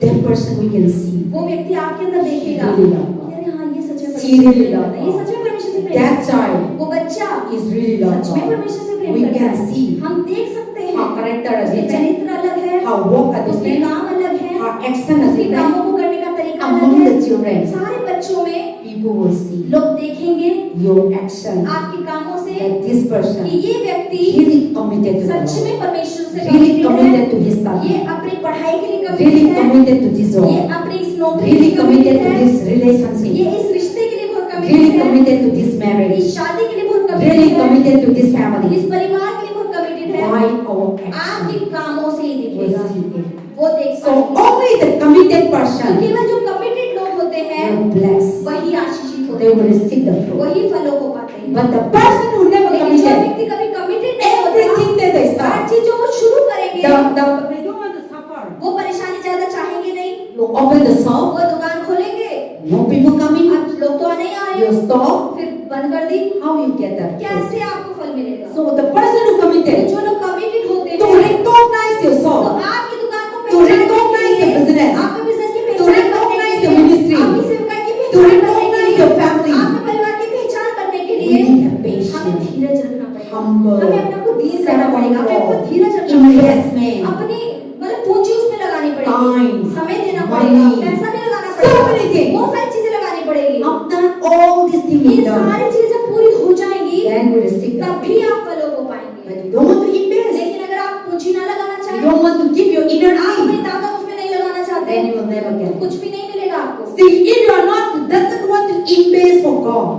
That person we can see. वो व्यक्ति आपके अंदर देखेगा, Really love God. अरे हाँ ये सच में She परमेश्वर से really प्रेम love करता है, ये God. सच में परमेश्वर से प्रेम That करता है, child वो बच्चा is really like सच में God. परमेश्वर से प्रेम We करता can है, see हम देख सकते हैं, her character is उसके different, चरित्र अलग है, her walk is उसके different, काम अलग है, her action is उसके different. कामों को करने का तरीका अलग Among है। the children, सारे बच्चों में people will see लोग देखेंगे your action आपके कामों से that this कि person ये व्यक्ति really committed to the such Lord, में परमेश्वर से really committed committed है, to his ये study, अपनी पढ़ाई के लिए really committed है, committed to this ये job, अपनी इस नौकरी really के लिए committed committed to है, this relationship, ये इस रिश्ते के लिए बहुत really committed है, committed to this marriage, इस शादी के लिए बहुत really committed है, committed to this family. इस परिवार के लिए बहुत committed है। By our आपके action, कामों से ही we'll दिखेगा, see it. वो देख So पाएंगे। only the committed तो person केवल जो committed लोग होते हैं will bless. वही आशीषित होते They हैं, will receive the fruit. वही फलों को पाते हैं। But the person who never लेकिन जो committed, व्यक्ति कभी committed नहीं होता, everything that they her start, चीज जो वो शुरू करेंगे they don't want to suffer. वो परेशानी ज्यादा चाहेंगे नहीं, You open the shop, वो दुकान खोलेंगे, no people coming, अब लोग तो नहीं आ रहे, you stop, फिर बंद कर दी, how you get that fruit? कैसे आपको फल मिलेगा? So the person who committed जो लोग कमिटेड होते to हैं, recognize your तो shop, आपकी दुकान को to पहचानने recognize के your लिए, business, आपके बिजनेस की to पहचान करने recognize के your लिए, ministry, आपकी सेवकाई की to पहचान करने के recognize लिए, your family, आपके परिवार की पहचान करने के we लिए need a हमें patience, धीरज रखना पड़ेगा, humble, हमें अपने को धीर करना पड़ेगा, हमें अपने को धीरज रखना investment, पड़ेगा, अपनी मतलब पूंजी उसमें लगानी पड़ेगी, time, समय देना money, पड़ेगा, पैसा भी लगाना so पड़ेगा, many things. बहुत सारी चीजें लगानी पड़ेगी। After all these things ये is done, सारी चीजें पूरी हो जाएंगी, then we receive the fruit. तभी आप फलों को पाएंगे। But you don't want to invest, लेकिन अगर आप पूंजी ना लगाना you चाहें, don't want to give your आप अपनी energy, ताकत उसमें नहीं लगाना चाहते, then you will never तो get it. कुछ भी नहीं मिलेगा आपको। See, if you are not doesn't want to invest for God,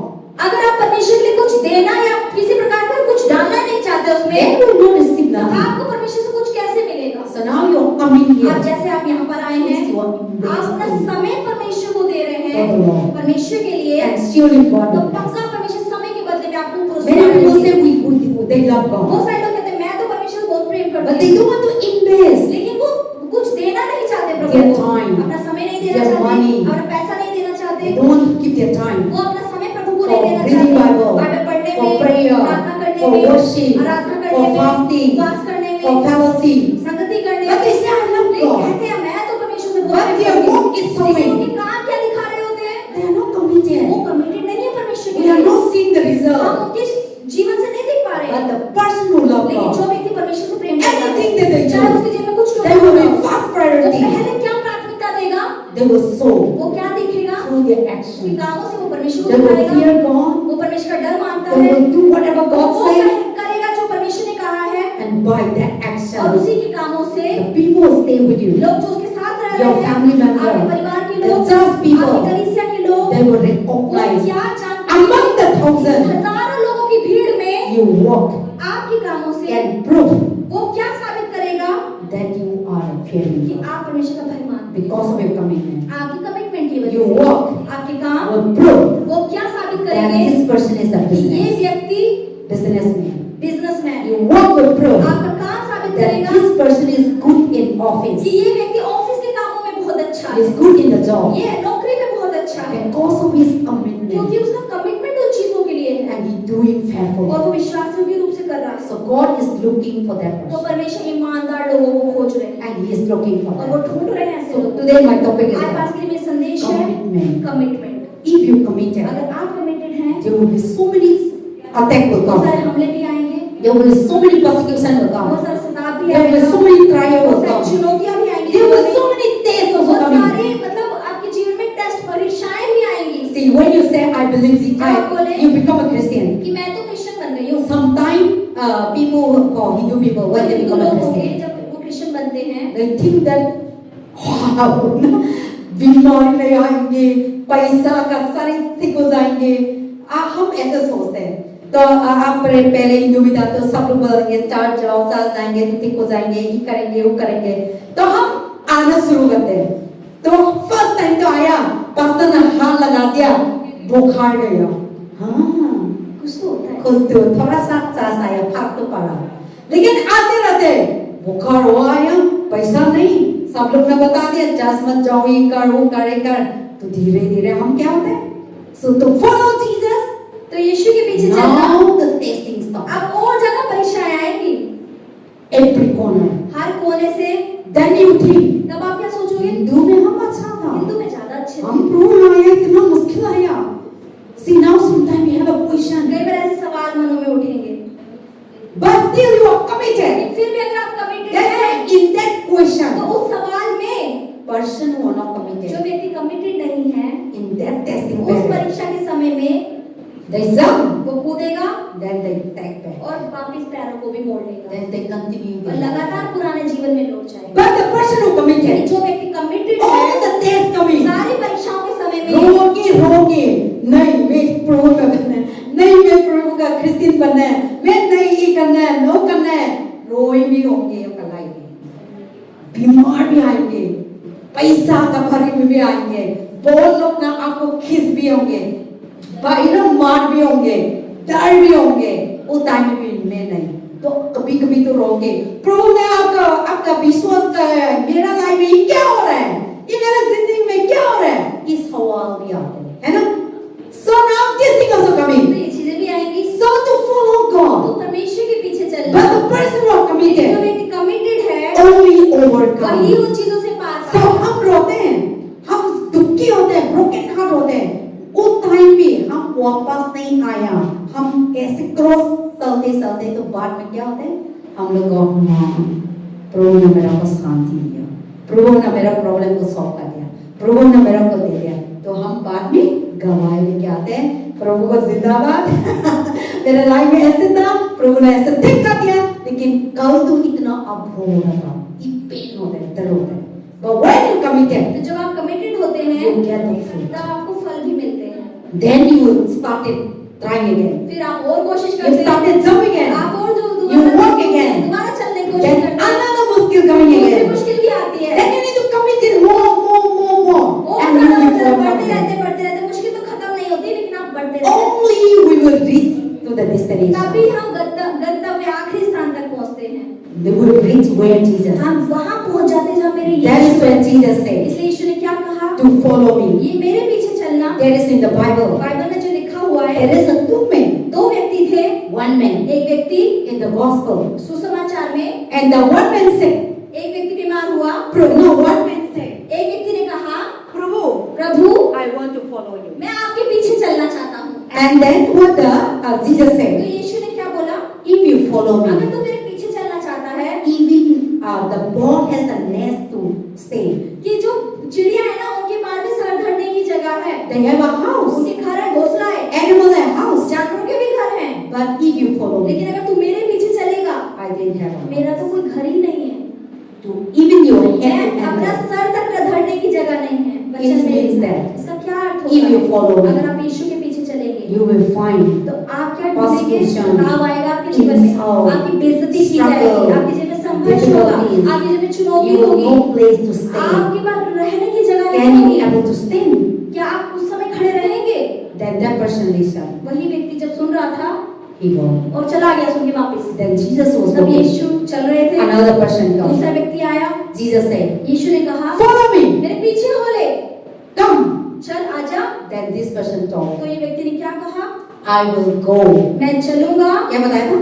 अगर आप परमेश्वर के लिए कुछ देना या किसी प्रकार का कुछ डालना नहीं चाहते उसमें, then you will not receive तो nothing. आपको परमेश्वर से कुछ कैसे मिलेगा? So now you are coming आप here. जैसे आप यहाँ पर आए हैं, Yes, you are आप अपना investing. समय परमेश्वर को दे रहे हैं, For the Lord. परमेश्वर के लिए, And surely God तो will bless. पक्का परमेश्वर समय के बदले में आपको Many पुरस्कार people say देंगे। they love बहुत God, सारे लोग कहते हैं मैं तो परमेश्वर को बहुत प्रेम करता but they हूँ, don't want to invest लेकिन वो कुछ देना नहीं चाहते प्रभु their को, time, अपना समय नहीं देना their चाहते, money. अपना पैसा नहीं देना They चाहते, don't want to keep their time वो अपना समय प्रभु को for नहीं देना reading चाहते, Bible, बाइबल पढ़ने for में, prayer, प्रार्थना करने for में, worship, आराधना for करने में, fasting, उपवास करने for में, fellowship. संगति करने But they में। say, I love लेकिन God. कहते हैं मैं तो परमेश्वर से But बहुत their प्रेम work करती is हूँ, so लेकिन many. उनके काम क्या दिखा रहे होते हैं? They are not committed. वो कमिटेड नहीं है परमेश्वर के We are लिए, not seeing the हम result. उनके जीवन से नहीं देख पा रहे But हैं। the person who loves लेकिन जो God, व्यक्ति परमेश्वर से प्रेम करता anything that they है, चाहे उसके do, जीवन में कुछ क्यों they ना will हो, be first वो priority. पहले क्या प्राथमिकता देगा? They will sow वो क्या दिखेगा? through their उसके action. कामों से वो परमेश्वर को They will दिखाएगा, fear God. वो परमेश्वर का डर मानता They है, will do whatever वो God says. करेगा जो परमेश्वर ने कहा है, And by that और action, उसी के कामों से the people will stay with you. लोग जो उसके साथ रह Your रहे हैं, family member, आपके परिवार के the लोग, church people, आपकी कलीसिया के लोग, They will वो recognize क्या जानते among the हैं? thousand, हजारों लोगों की भीड़ में you walk आपके कामों से and prove वो क्या साबित करेगा that you are fearing कि God आप परमेश्वर का भय मानते because of your commitment. हैं। आपकी कमिटमेंट की You वजह से walk आपके काम will prove वो क्या साबित that करेंगे this person is a कि ये business व्यक्ति businessman. बिजनेसमैन है। You walk will prove आपका काम साबित that करेगा this person is good in office, कि ये व्यक्ति ऑफिस के कामों में बहुत अच्छा है, is good in the job ये नौकरी में बहुत अच्छा है, because of his commitment क्योंकि उसका कमिटमेंट उन चीजों के लिए है and he doing और faithfully. वो विश्वासयोग्य रूप से कर रहा है। So God is looking for that तो person परमेश्वर ईमानदार लोगों को खोज रहे हैं and he is looking for और वो that. ढूंढ रहे हैं ऐसे So लोग। today my topic is आज आज के लिए संदेश है commitment. Commitment. If you committed, अगर आप कमिटेड हैं, there will be so many attack will बहुत सारे come. हमले भी आएंगे, There will be so many persecution will बहुत come. सारे सताव भी There will आएंगे, be so many trials will बहुत सारी come. चुनौतियां भी आएंगी, There will be so many tests also बहुत coming. सारे मतलब आपके जीवन में टेस्ट परीक्षाएं भी आएंगी See, when you say I believe in आप बोले God, you become a Christian. कि मैं तो क्रिश्चियन बन गई हूँ। Sometimes people, for Hindu people, when they Hindu become a लोग होंगे Christian, जब वो क्रिश्चियन बनते हैं, they think that wow, बीमारी नहीं आएंगे, पैसा का सारे ठीक हो जाएंगे। हम ऐसे सोचते हैं। तो आप पहले हिंदू भी था तो सब लोग बोलेंगे चर्च जाओ, चर्च जाएंगे तो ठीक हो जाएंगे, ये करेंगे वो करेंगे। तो हम आना शुरू करते हैं। तो फर्स्ट टाइम तो आया, पास्टर ने हाथ लगा दिया, बुखार गया। हाँ, कुछ तो होता है खुद तो थोड़ा सा साया फर्क तो पड़ा, लेकिन आते रहते बुखार हुआ आया, पैसा नहीं, सब लोग ने बता दिया जस मत जाओ, ये कर वो करे कर, तो धीरे धीरे हम क्या होते हैं, so to follow Jesus, तो यीशु के पीछे चलना। now the testing starts, अब और जगह परीक्षाएं आएंगी, every corner, हर कोने से। then you think, तब आप क्या सोचोगे? हिंदू में हम अच्छा था, हिंदू में ज्यादा अच्छे थे। हम प्रभु आया इतना मुश्किल आया, see now sometimes we have a question, कई बार ऐसे सवाल मनों में उठेंगे, but still you are committed, फिर भी अगर आप कमिटेड then हैं, in that question, तो उस सवाल में person who are not जो committed, व्यक्ति कमिटेड नहीं है, in that testing उस period, परीक्षा के समय में they jump, वो कूदेगा then they take back, और वापस पैरों को भी मोड़ लेगा then they continue और their life. लगातार पुराने जीवन में लौट जाएगा। But the person who committed, जो व्यक्ति कमिटेड all है, the tests coming, सारी परीक्षाओं के समय में रोगे नहीं मैं प्रभु का बनना है, नहीं मैं प्रभु का क्रिश्चियन बनना है, मैं नहीं ये करना है, नो करना है, रोए भी होंगे, बीमार भी आएंगे, पैसा का भरी में भी आएंगे, बहुत लोग ना आपको खींच भी होंगे, मार भी होंगे, डर भी होंगे, वो टाइम में भी मैं नहीं, तो कभी कभी तो रोगे, प्रभु ने आपका विश्वास का है, मेरा लाइफ में क्या हो रहा है, ये मेरा जिंदगी में क्या हो रहा है, इस सवाल भी आते हैं, है ना? So now this thing also तो coming, ये चीजें भी आएंगी। so to follow तो God, परमेश्वर के पीछे चलना। but the person who are जो committed व्यक्ति कमिटेड है, only वही overcome. उन चीजों से पार So पाएगा। हम रोते हैं, हम दुखी होते हैं, broken heart होते हैं, उस टाइम भी हम वापस नहीं आया, हम ऐसे क्रॉस चलते तो बाद में क्या होता है, हम लोग को प्रभु ने मेरा को शांति दिया, प्रभु ने मेरा प्रॉब्लम को सॉल्व कर दिया, प्रभु ने मेरा को दे दिया, तो हम बाद में गवाही लेके आते हैं, प्रभु को जिंदाबाद मेरे लाइफ में ऐसे था, प्रभु ने ऐसे ठीक कर दिया, लेकिन कल तो इतना अब हो रहा था, ये पेन होता है, दर्द होता है, but when you committed, तो जब आप कमिटेड होते हैं, you get the fruit, तब आपको फल भी मिलते हैं। then you started trying again, फिर आप और कोशिश you करते हैं, started jumping again, आप और जो you walk again, दोबारा चलने की कोशिश then करते हैं, another मुश्किल coming दूसरी again, मुश्किल भी आती है। then you need to commit it more, और and you will बढ़ते overcome. रहते मुश्किल तो खत्म नहीं होती, लेकिन आप बढ़ते रहते Only we will reach to the destination. तभी हम गंतव्य आखिरी स्थान तक पहुंचते हैं। They will reach where Jesus. हम वहां पहुंच जाते हैं जहाँ मेरे That is Yeshu. when Jesus said, इसलिए यीशु ने क्या कहा? to follow me. ये मेरे पीछे चलना। That is in the Bible. Bible में जो लिखा हुआ है, There is a two men, दो व्यक्ति थे, one man एक व्यक्ति in the gospel, सुसमाचार में, and the one man said, एक व्यक्ति बीमार हुआ, no, one man said, एक व्यक्ति ने कहा, Prabhu, Prabhu I want to follow you. मैं आपके पीछे चलना चाहता हूँ। And then what the Jesus तो said, यीशु ने क्या बोला? if you follow अगर me, तू मेरे पीछे चलना चाहता है, even the bird has a nest to stay. कि जो चिड़िया है ना, उनके पास भी सर धरने की जगह है, They have a house. उनके घर है, घोंसला है, Animal have house. जानवरों के भी घर हैं। But if you follow me, लेकिन अगर तू मेरे पीछे चलेगा, I didn't have a house. मेरा तो कोई घर ही नहीं है, To even your head मैं and अपना hand. सर तक धरने की जगह नहीं है। It वचन में means लिखा है। that इसका क्या अर्थ if you होगा? follow me, अगर आप यीशु के पीछे चलेंगे, you will find तो आप क्या ढूंढेंगे? persecution, तनाव आएगा आपके जीवन में, insult, आपकी बेइज्जती की struggle, जाएगी, आपके जीवन में संघर्ष होगा, difficulties. आपके जीवन में चुनौती you will होगी, no place to stay. आपके पास रहने की जगह नहीं Can you होगी। able to stand? क्या आप उस समय खड़े रहेंगे? Then that person listened. वही व्यक्ति जब सुन रहा था He go. और चला गया सुन के वापस। Then Jesus was जब walking. यीशु चल रहे थे, Another person come. दूसरा व्यक्ति आया, Jesus said, यीशु ने कहा, follow me. मेरे पीछे हो ले, Come. चल आजा। Then this person told, तो ये व्यक्ति ने क्या कहा? I will go. मैं चलूंगा। क्या बताया था?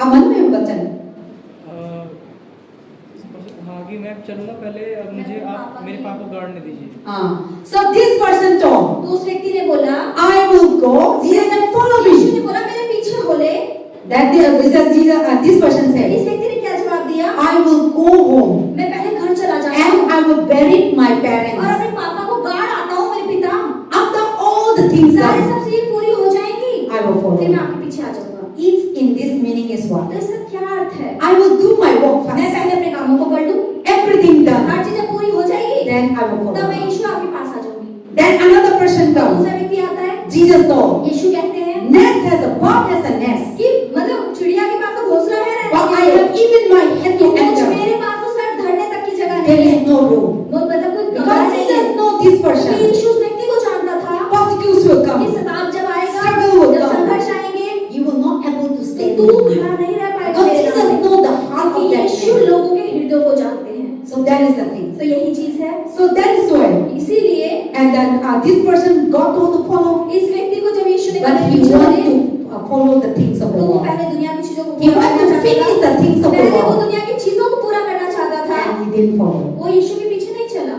आप मन में वचन. हाँ कि मैं चलूंगा, पहले अब मुझे आप मेरे पापा को गाड़ने दीजिए। हाँ. So this person told, तो उस व्यक्ति ने बोला, I will go. Jesus said, follow Yeshu me. ने बोला मेरे पीछे हो ले। That this person said, इस व्यक्ति ने क्या जवाब दिया? I will go home मैं पहले घर चला जाऊंगा and I will bury my और parents. अपने पापा को गाड़ आता हूँ, मेरे पिता। After all the things सारी done, सब चीजें पूरी हो जाएंगी, I will follow. फिर मैं आपके पीछे आ जाऊंगा। It's in this meaning is what? तो इसका क्या अर्थ है? I will do my work मैं first. पहले अपने कामों को कर लूं, Everything done. हर चीजें पूरी हो जाएगी, Then I will तब follow. मैं यीशु आपके पास आ जाऊंगी। Then another person comes. दूसरा व्यक्ति आता है, Jesus told, यीशु कहते हैं nest has a bird has a nest. कि मतलब चिड़िया के पास तो घोंसला है But I रहने have even my head के to लिए, enter. मेरे पास तो सर धरने तक की जगह There नहीं है। is no room. वो मतलब कोई कमरा Because नहीं है। Jesus know this क्योंकि person. यीशु उस व्यक्ति को जानता था Persecution will कि come. सताव जब आएगा, Struggle will जब come. संघर्ष आएंगे, You will not that is the thing. तो यही चीज है। So that is why. इसीलिए And then this person got told to follow, इस व्यक्ति को जब यीशु ने but कहा he पीछे wanted चले, to follow the things of तो the वो world. पहले दुनिया की चीजों को He पूरा wanted करना to finish चाहता the things था। of the पहले वो world, दुनिया की चीजों को पूरा करना चाहता था, and he didn't follow. वो यीशु के पीछे नहीं चला।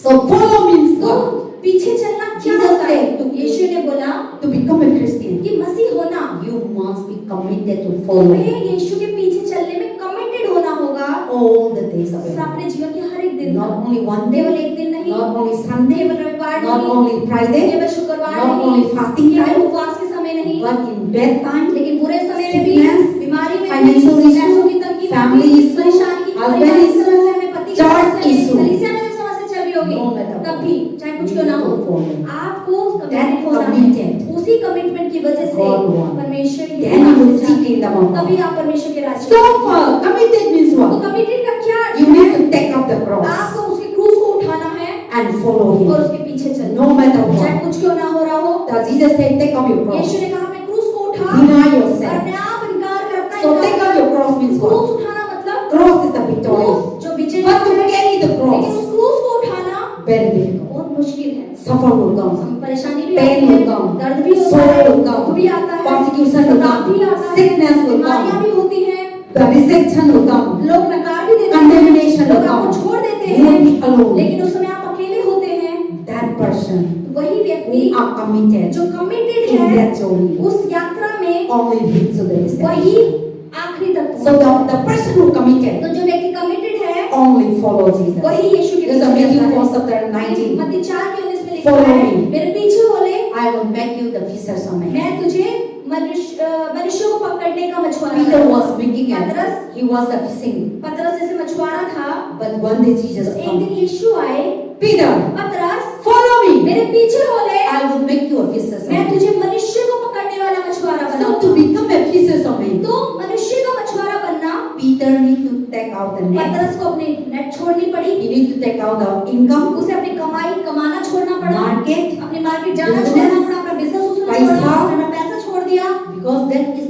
So follow means तो what? पीछे चलना क्या Jesus होता है? said to- यीशु ने बोला To become a Christian, कि मसीह होना, you must be committed to follow तुम्हें यीशु के पीछे चलने में कमिटेड होना होगा all the days of your life. अपने जीवन के हर एक दिन Not में। only one day, केवल एक दिन नहीं, not only Sunday, केवल रविवार not नहीं, only Friday, केवल शुक्रवार not नहीं, only fasting केवल time, उपवास के समय नहीं, but in bad time, लेकिन बुरे समय में भी, sickness, बीमारी में भी, financial issue, पैसों की तंगी में family भी, issue, परेशानी की, husband परिवार की issue, समस्या में, पति की church समस्या में, issue. कलीसिया में जब समस्या चल रही होगी, No matter तब what. भी चाहे कुछ क्यों ना हो, You need to follow. आपको That कमिटेड होना है। committed. उसी कमिटमेंट की वजह से God wants. परमेश्वर की Then you will बात see से kingdom of God. तभी आप परमेश्वर के राज्य So में- far, committed means तो what? कमिटेड का क्या अर्थ You है? need to take up the cross आपको उसके क्रूस को उठाना है and follow और him. उसके पीछे चलना, No matter चाहे what. कुछ क्यों ना हो रहा हो। Does Jesus say, take up your cross? यीशु ने कहा अपने क्रूस को उठा Deny और yourself. अपने आप इनकार कर, अपना So इनकार take कर। up your cross means क्रूस what? उठाना मतलब Cross is the victory. क्रूस जो विजय But to है, carry the लेकिन cross, उस क्रूस को उठाना very difficult. बहुत मुश्किल है। Suffer will come. परेशानी भी Pain आती will है, come. दर्द भी होता Sorrow है, will come. दुख भी आता है, Persecution will सताव भी come. आता है, Sickness will बीमारियां come. भी होती हैं, The rejection will come. लोग नकार भी देते हैं, Condemnation will लोग आपको come. छोड़ देते You will हैं, be alone. लेकिन उस समय आप अकेले होते हैं। That person वही व्यक्ति who are committed जो कमिटेड in है that journey उस यात्रा में only lives to the वही destination. आखिरी तक So the person who committed तो जो व्यक्ति कमिटेड है only follow Jesus. वही यीशु के There's a पीछे Matthew चलता 4 है। chapter 19. मत्ती 4:19 में लिखा Follow है, me. मेरे पीछे हो ले, I will make you the fishers of men. मैं तुझे मनुष्यों को पकड़ने का मछुआरा Peter बनाऊंगा। was making पतरस it. He was a fishing. पतरस जैसे मछुआरा था, But one day Jesus तो एक दिन came. यीशु आए, Peter, पतरस follow me. मेरे पीछे हो ले, I will make you a fishers of मैं men. तुझे मनुष्य को पकड़ने वाला मछुआरा So बनाऊंगा। to become a fishers of men, तो मनुष्य का मछुआरा बनना Peter need to take out the net. पतरस को अपनी नेट छोड़नी पड़ी, He need to take out the income, उसे अपनी कमाई कमाना छोड़ना पड़ा, market, अपनी मार्केट जाना Business, छोड़ना पड़ा, अपना बिजनेस उसने पैसा, छोड़ा, अपना पैसा छोड़ दिया, because that is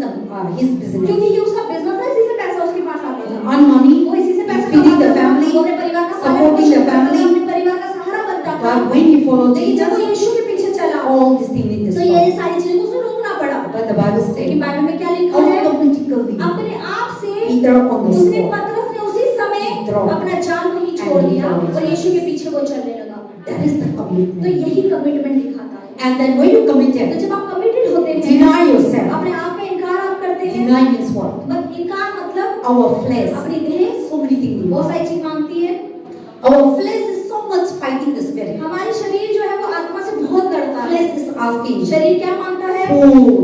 his business. क्योंकि ये उसका बिजनेस है, इसी से पैसा उसके पास आता था। Earn money, वो इसी से पैसा feeding the कमाता था, family, वो अपने परिवार का सहारा supporting the पोषण करता था, family. अपने परिवार का सहारा बनता था। but when he followed लेकिन जब वो Jesus, यीशु के पीछे चला, all these things need to तो ये stop. सारी चीजों को उसे रोकना पड़ा। But the Bible लेकिन says, बाइबल में क्या लिखा है? automatically, अपने आप से Peter on the उसने spot. पतरस ने उसी समय Drop. अपना जाल वहीं छोड़ And दिया follow और यीशु के पीछे वो चलने लगा। That is the तो commitment. यही कमिटमेंट दिखाता है। And then when you तो committed, जब आप कमिटेड होते हैं, deny yourself. अपने आप का इनकार आप करते हैं। Deny means what? बस इनकार मतलब Our flesh. अपनी देह So many things. we बहुत want. सारी चीज मांगती है। Our flesh is so much fighting the spirit. हमारी शरीर जो है वो आत्मा से बहुत लड़ता है। Flesh is asking शरीर क्या मांगता है? food,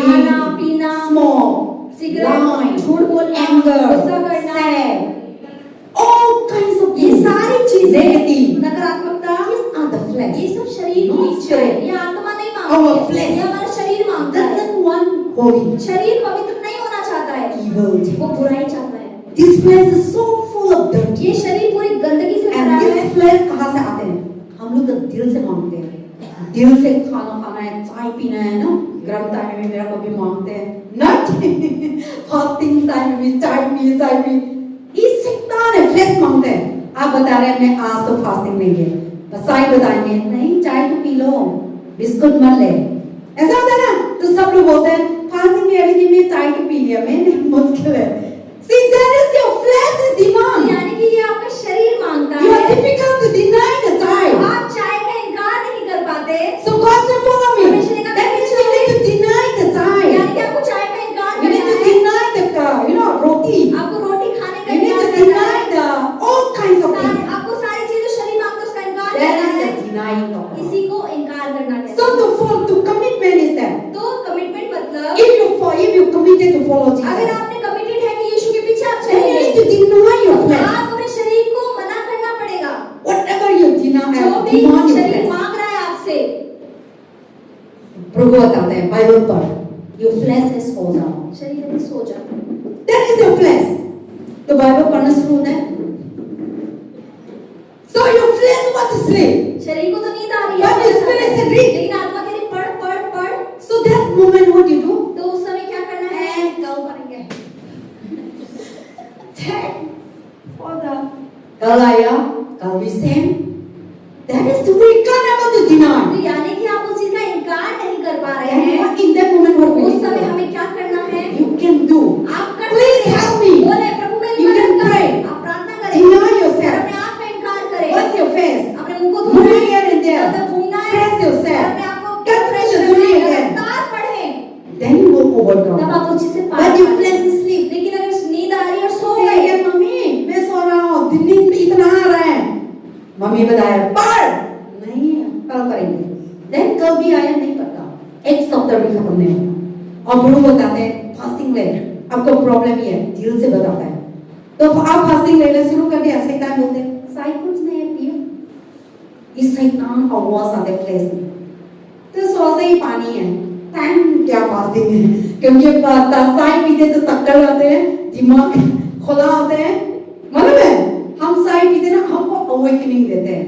खाना, drink, पीना, smoke, सिगरेट, lying, झूठ बोलना, anger, गुस्सा करना, sad, all kinds of ये things. सारी चीजें, Negative. नकारात्मकता, These are the flesh. ये सब शरीर की इच्छा है। ये आत्मा नहीं Our मांगती है, flesh ये हमारा शरीर मांगता है। Doesn't want holy, शरीर पवित्र नहीं होना चाहता है, evil things. वो बुराई चाहता है। This flesh is so full of dirt. ये शरीर पूरी गंदगी से भरा And है। this flesh कहाँ से आते हैं? हम लोग तो दिल से मांगते हैं। दिल से खाना खाना है, चाय पीना है ना। गर्म टाइम में मेरा कभी मांगते हैं नहीं। फास्टिंग टाइम में भी चाय पी। ये शैतान है, फ्लेश मांगते हैं। आप बता रहे हैं मैं आज तो फास्टिंग नहीं है, बस चाय बताएंगे नहीं, चाय तो पी लो, बिस्कुट मत ले। ऐसा होता है ना, तो सब लोग बोलते हैं फास्टिंग के अभी में चाय तो पी लिया मैंने, मुश्किल है। See, that is your flesh is demand. यानी कि ये आपका शरीर मांगता You are है। difficult to deny the chai. आप चाय का इनकार नहीं कर पाते। So God said, follow me. परमेश्वर ने कहा, That means you need to deny the chai. यानी कि आपको चाय का इनकार You need करना to है। deny the roti. आपको रोटी खाने का You need इनकार to करना deny है। the all kinds of things. आपको सारी चीजें शरीर मांगते उसका इनकार That करना is है। the denying of God. इसी को इनकार करना कहते So हैं। to commitment is that तो कमिटमेंट मतलब if you committed to follow अगर Jesus, आपने कमिटेड है कि यीशु के पीछे आप then you need चलेंगे, to deny your flesh. आप अपने शरीर को मना करना पड़ेगा। Whatever you deny, जो भी demand your शरीर flesh. मांग रहा है आपसे, प्रभु बताते हैं बाइबल पर, your flesh is सो जाओ. शरीर अभी सो जा। That is your flesh. तो बाइबल पढ़ना शुरू होता है. So your flesh want to sleep. शरीर को तो नींद आ रही But the spirit said, read. लेकिन आत्मा कह रही पढ़। So that moment what you do? तो उस समय क्या करना है? कल करेंगे. सो जा. कल आया, कल भी same. That is the way God able to deny. तो यानी कि आप उस चीज का इनकार नहीं कर पा रहे And हैं। what in that moment what we उस need to समय do? हमें क्या करना है? You can do. आप कर Please सकते हैं। help me. बोले प्रभु मेरी You मदद can करें। pray. आप प्रार्थना करें। Deny और yourself. अपने आप का इनकार करें। Wash your face. अपने मुंह को धोना Moving है। here and there. तब घूमना है। Stress और yourself. अपने आप को Get फ्रेश fresh करना है। again. लगातार पढ़ें। Then you will तब overcome. आप उस चीज से पार But you पाएंगे। flesh is sleep. लेकिन अगर नींद आ रही है और सो Hey, गए, ये मम्मी मैं सो रहा हूँ, नींद इतना आ रहा है। मम्मी बताया पढ़, नहीं कल करेंगे। Then कल भी आया नहीं पता, एक सप्ताह भी खत्म नहीं होता। और गुरु बताते हैं फास्टिंग ले, आपको प्रॉब्लम ही है, दिल से बताता है। तो आप फास्टिंग लेना शुरू कर दिया, शैतान बोलते हैं साइकिल्स नहीं है पियो, इस शैतान आवाज आते फ्लेश में, तो सोचते ही पानी है, टाइम क्या फास्टिंग है, क्योंकि साई पीते तो तक्कर आते हैं, दिमाग खुला होते हैं, मालूम है हम साई पीते ना हमको अवेकनिंग देते हैं।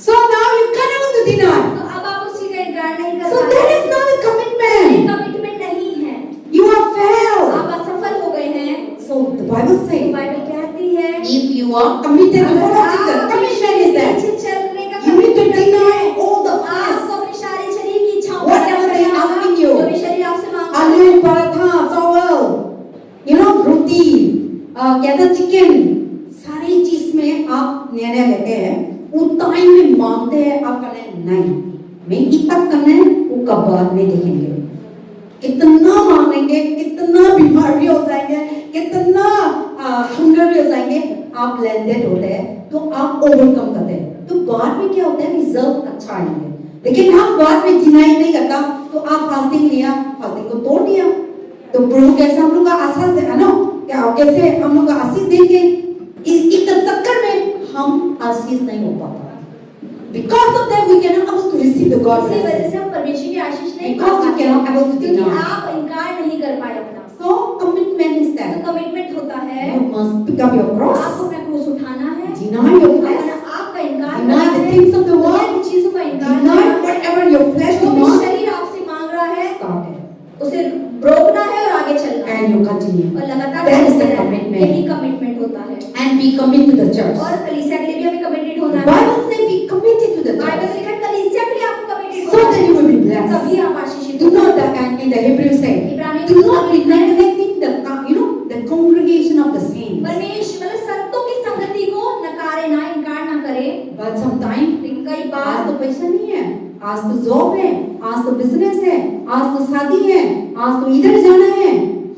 So now you can't able to deny. तो अब आप उस चीज का इनकार नहीं कर So सकते। that is not a commitment. Commitment नहीं है। You have failed. आप असफल हो गए हैं। So the Bible says, Bible कहती है if you are committed to follow Jesus, आप commitment is that पीछे चलने का you need to commitment deny है। all the आपको flesh. अपने सारे शरीर की इच्छाओं Whatever they asking you. जो भी शरीर आपसे मांगता है, आलू पराठा चावल, you know रोटी, कहते चिकन, सारी चीज में आप निर्णय लेते हैं, उस टाइम में मांगते हैं, आप कहते नहीं मैं इतना करना है, वो कब बाद में देखेंगे, कितना मांगेंगे, कितना बीमारी हो जाएंगे, कितना हंगर भी हो जाएंगे, आप लैंडेड होते हैं तो आप ओवरकम करते हैं, तो बाद में क्या होता है रिजल्ट अच्छा आएंगे। लेकिन हम बाद में डिनाई नहीं करता, तो आप फास्टिंग लिया, फास्टिंग को तोड़ दिया, तो प्रभु कैसे हम लोग का आशीष है ना, क्या कैसे हम लोग का आशीष देंगे, इस चक्कर में हम आशीष नहीं हो पाता। Because of that we cannot able to receive the God इसी वजह blessing. से हम परमेश्वर की आशीष नहीं Because we पाते, cannot able to क्योंकि deny. आप इनकार नहीं कर पाए अपना। So commitment is तो that कमिटमेंट होता है you must pick up your cross, आपको अपना क्रूस उठाना है, deny your अपना flesh, आप का इनकार deny करना the है, things of the दुनिया world, की चीजों का इनकार deny करना है, whatever your flesh जो भी demands, शरीर आपसे मांग रहा है start it उसे रोकना है और आगे चलना है and you continue. और लगातार That is चलते the रहना है। commitment. यही कमिटमेंट होता है। And be committed to the church. और कलीसिया के लिए भी हमें कमिटेड होना है। Bible says be committed to the Bible church में लिखा है कलीसिया के लिए आपको कमिटेड so होना that है, you will be blessed. तभी आप आशीषित Do not and in the Hebrew say, इब्रानियों do में not be neglecting the the congregation of the saints. परमेश्वर मतलब संतों की संगति को नकारे ना, इनकार ना करे। But sometimes लेकिन कई आज बार तो पैसा नहीं है, आज तो जॉब है, आज तो बिजनेस है, आज तो शादी है, आज तो इधर जाना है,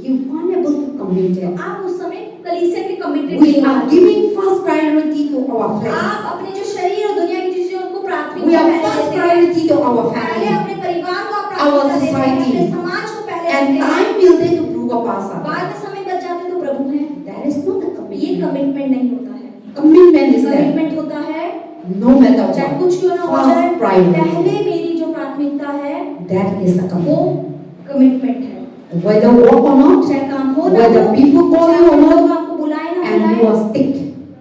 you can't able to commit it. आप उस समय कलीसिया के कमिटेड We नहीं are होते। giving first priority to our flesh. आप अपने जो शरीर और दुनिया की चीजें उनको We प्राथमिकता are पहले first देते हैं। priority to our पहले family. अपने परिवार को आप Our प्राथमिकता देते हैं, society. अपने समाज को पहले And देते हैं। time will take to prove up us. बाद में समय बच जाते तो प्रभु हैं। That is not a ये commitment. कमिटमेंट नहीं होता है। Commitment is that कमिटमेंट होता है no matter चाहे what, कुछ क्यों ना हो जाए, first priority. पहले मेरी जो प्राथमिकता है That is a वो commitment. कमिटमेंट है। Whether work or not, चाहे काम हो ना whether हो, people call चाहे you or लोग not, आपको बुलाए ना and you बुलाए, are stick.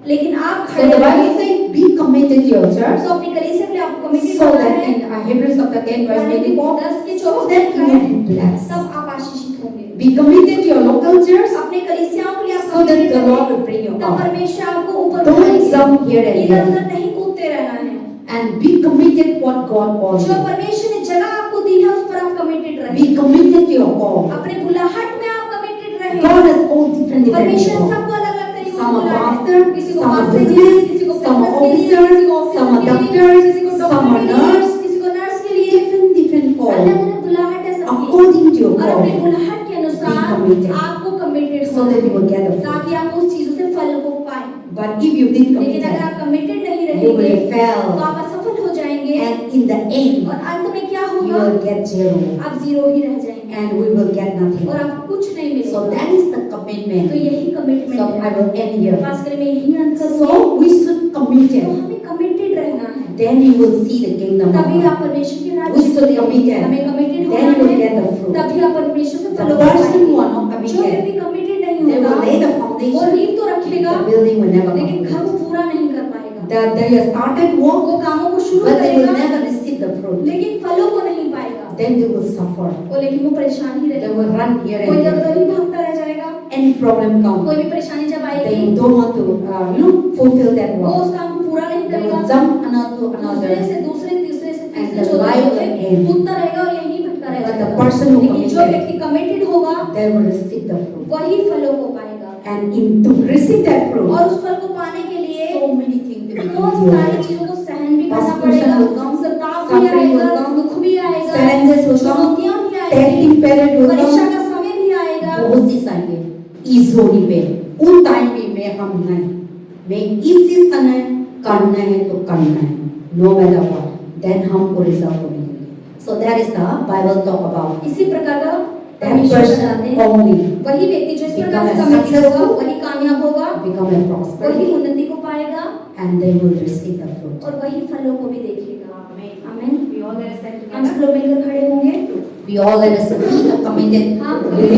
लेकिन आप So खड़े the Bible रहिए। says, be committed to your church, तो अपनी कलीसिया के लिए आपको कमिटेड so होना that है, in Hebrews chapter 10 verse 24, 10 के so 24 that you will be blessed. तब आप आशीषित होंगे। Be committed to your local church, अपने कलीसियाओं के लिए आप so that committed the रहिए, Lord will bring you तब up. परमेश्वर आपको ऊपर Don't उठाएंगे। jump here and इधर there. उधर नहीं कूदते रहना है। And be committed what God calls जो you. परमेश्वर ने जगह आपको दी है उस पर आप कमिटेड रहिए। Be committed to your call. अपने बुलाहट में आप कमिटेड रहिए। God has all different परमेश्वर people. सबको अलग अलग तरीकों से Some are बुलाया है। pastor, किसी को some are pastor के लिए, business, किसी को some are business के लिए, officers, किसी को officer some are के लिए, doctors, किसी को some doctor are के लिए, nurse. किसी को nurse के लिए। Different call. अलग-अलग बुलाहट है सबकी। According to your और अपने call. बुलाहट के अनुसार Be committed. आपको committed So that you will get the fruit. ताकि आप उस चीजों से फल को पाएं। But if you didn't लेकिन commit अगर it, आप कमिटेड नहीं you will रहेंगे तो fail. आप असफल हो जाएंगे And in the end, और अंत में क्या you होगा? will get zero. आप जीरो ही रह जाएंगे And we will get nothing. और आपको कुछ नहीं So मिलेगा। that is the तो commitment. यही कमिटमेंट So I है। will end here. खास कर मैं यही अंत करूंगी। So we should commit तो it. हमें कमिटेड रहना है। Then you will see the kingdom of तभी God. आप परमेश्वर के We राज्य should commit it. हमें कमिटेड Then you will होना get है। the fruit. तभी आप परमेश्वर से The फलों को person who पाएंगे। are not जो committed, व्यक्ति कमिटेड नहीं they will lay the होगा वो foundation. नींव तो रखेगा The building will never लेकिन come. घर को पूरा नहीं कर पाएगा। They have started work, वो कामों को शुरू but they will करेगा never receive the fruit. लेकिन फलों को नहीं पाएगा। Then they will suffer. वो लेकिन वो परेशान ही They रहेगा। will run here वो and इधर there. उधर ही भागता रह जाएगा। And problem comes, कोई भी परेशानी जब they आएगी don't want to, fulfill that वो work. उस काम को पूरा नहीं They करेगा, will jump another to दूसरे another. से दूसरे तीसरे से And तीसरे the life will चौथे end. कूदता रहेगा और यहीं भटका But रहेगा। the person who लेकिन जो committed, व्यक्ति कमिटेड होगा they will receive the fruit. वही फलों को पाएगा। And to receive that fruit, और उस फल को पाने के लिए so many things they will बहुत endure. सारी चीजों को सहन भी करना Persecution पड़ेगा, will come, सताव भी suffering will आएगा, come, दुख भी आएगा, challenges will come, चुनौतियां भी testing आएगी, period will परीक्षा come. का समय भी आएगा। बहुत चीज आएंगे इस जोड़ी पे, उन टाइम पे में हम नहीं, मैं इस चीज करना है तो करना है, नो मैटर व्हाट, देन हमको रिजल्ट मिलेंगे। So that is the Bible talk about इसी प्रकार का that परमेश्वर person बताते हैं, only वही व्यक्ति जो इस प्रकार become से a कमिटेड होगा successful, वही कामयाब होगा, become a prosper, वही उन्नति को पाएगा and they will receive the fruit. और वही फलों को भी देखेगा। आमीन। We all let us stand हम together. सब लोग मिलकर खड़े होंगे। We all let us be a committed हाँ, believer.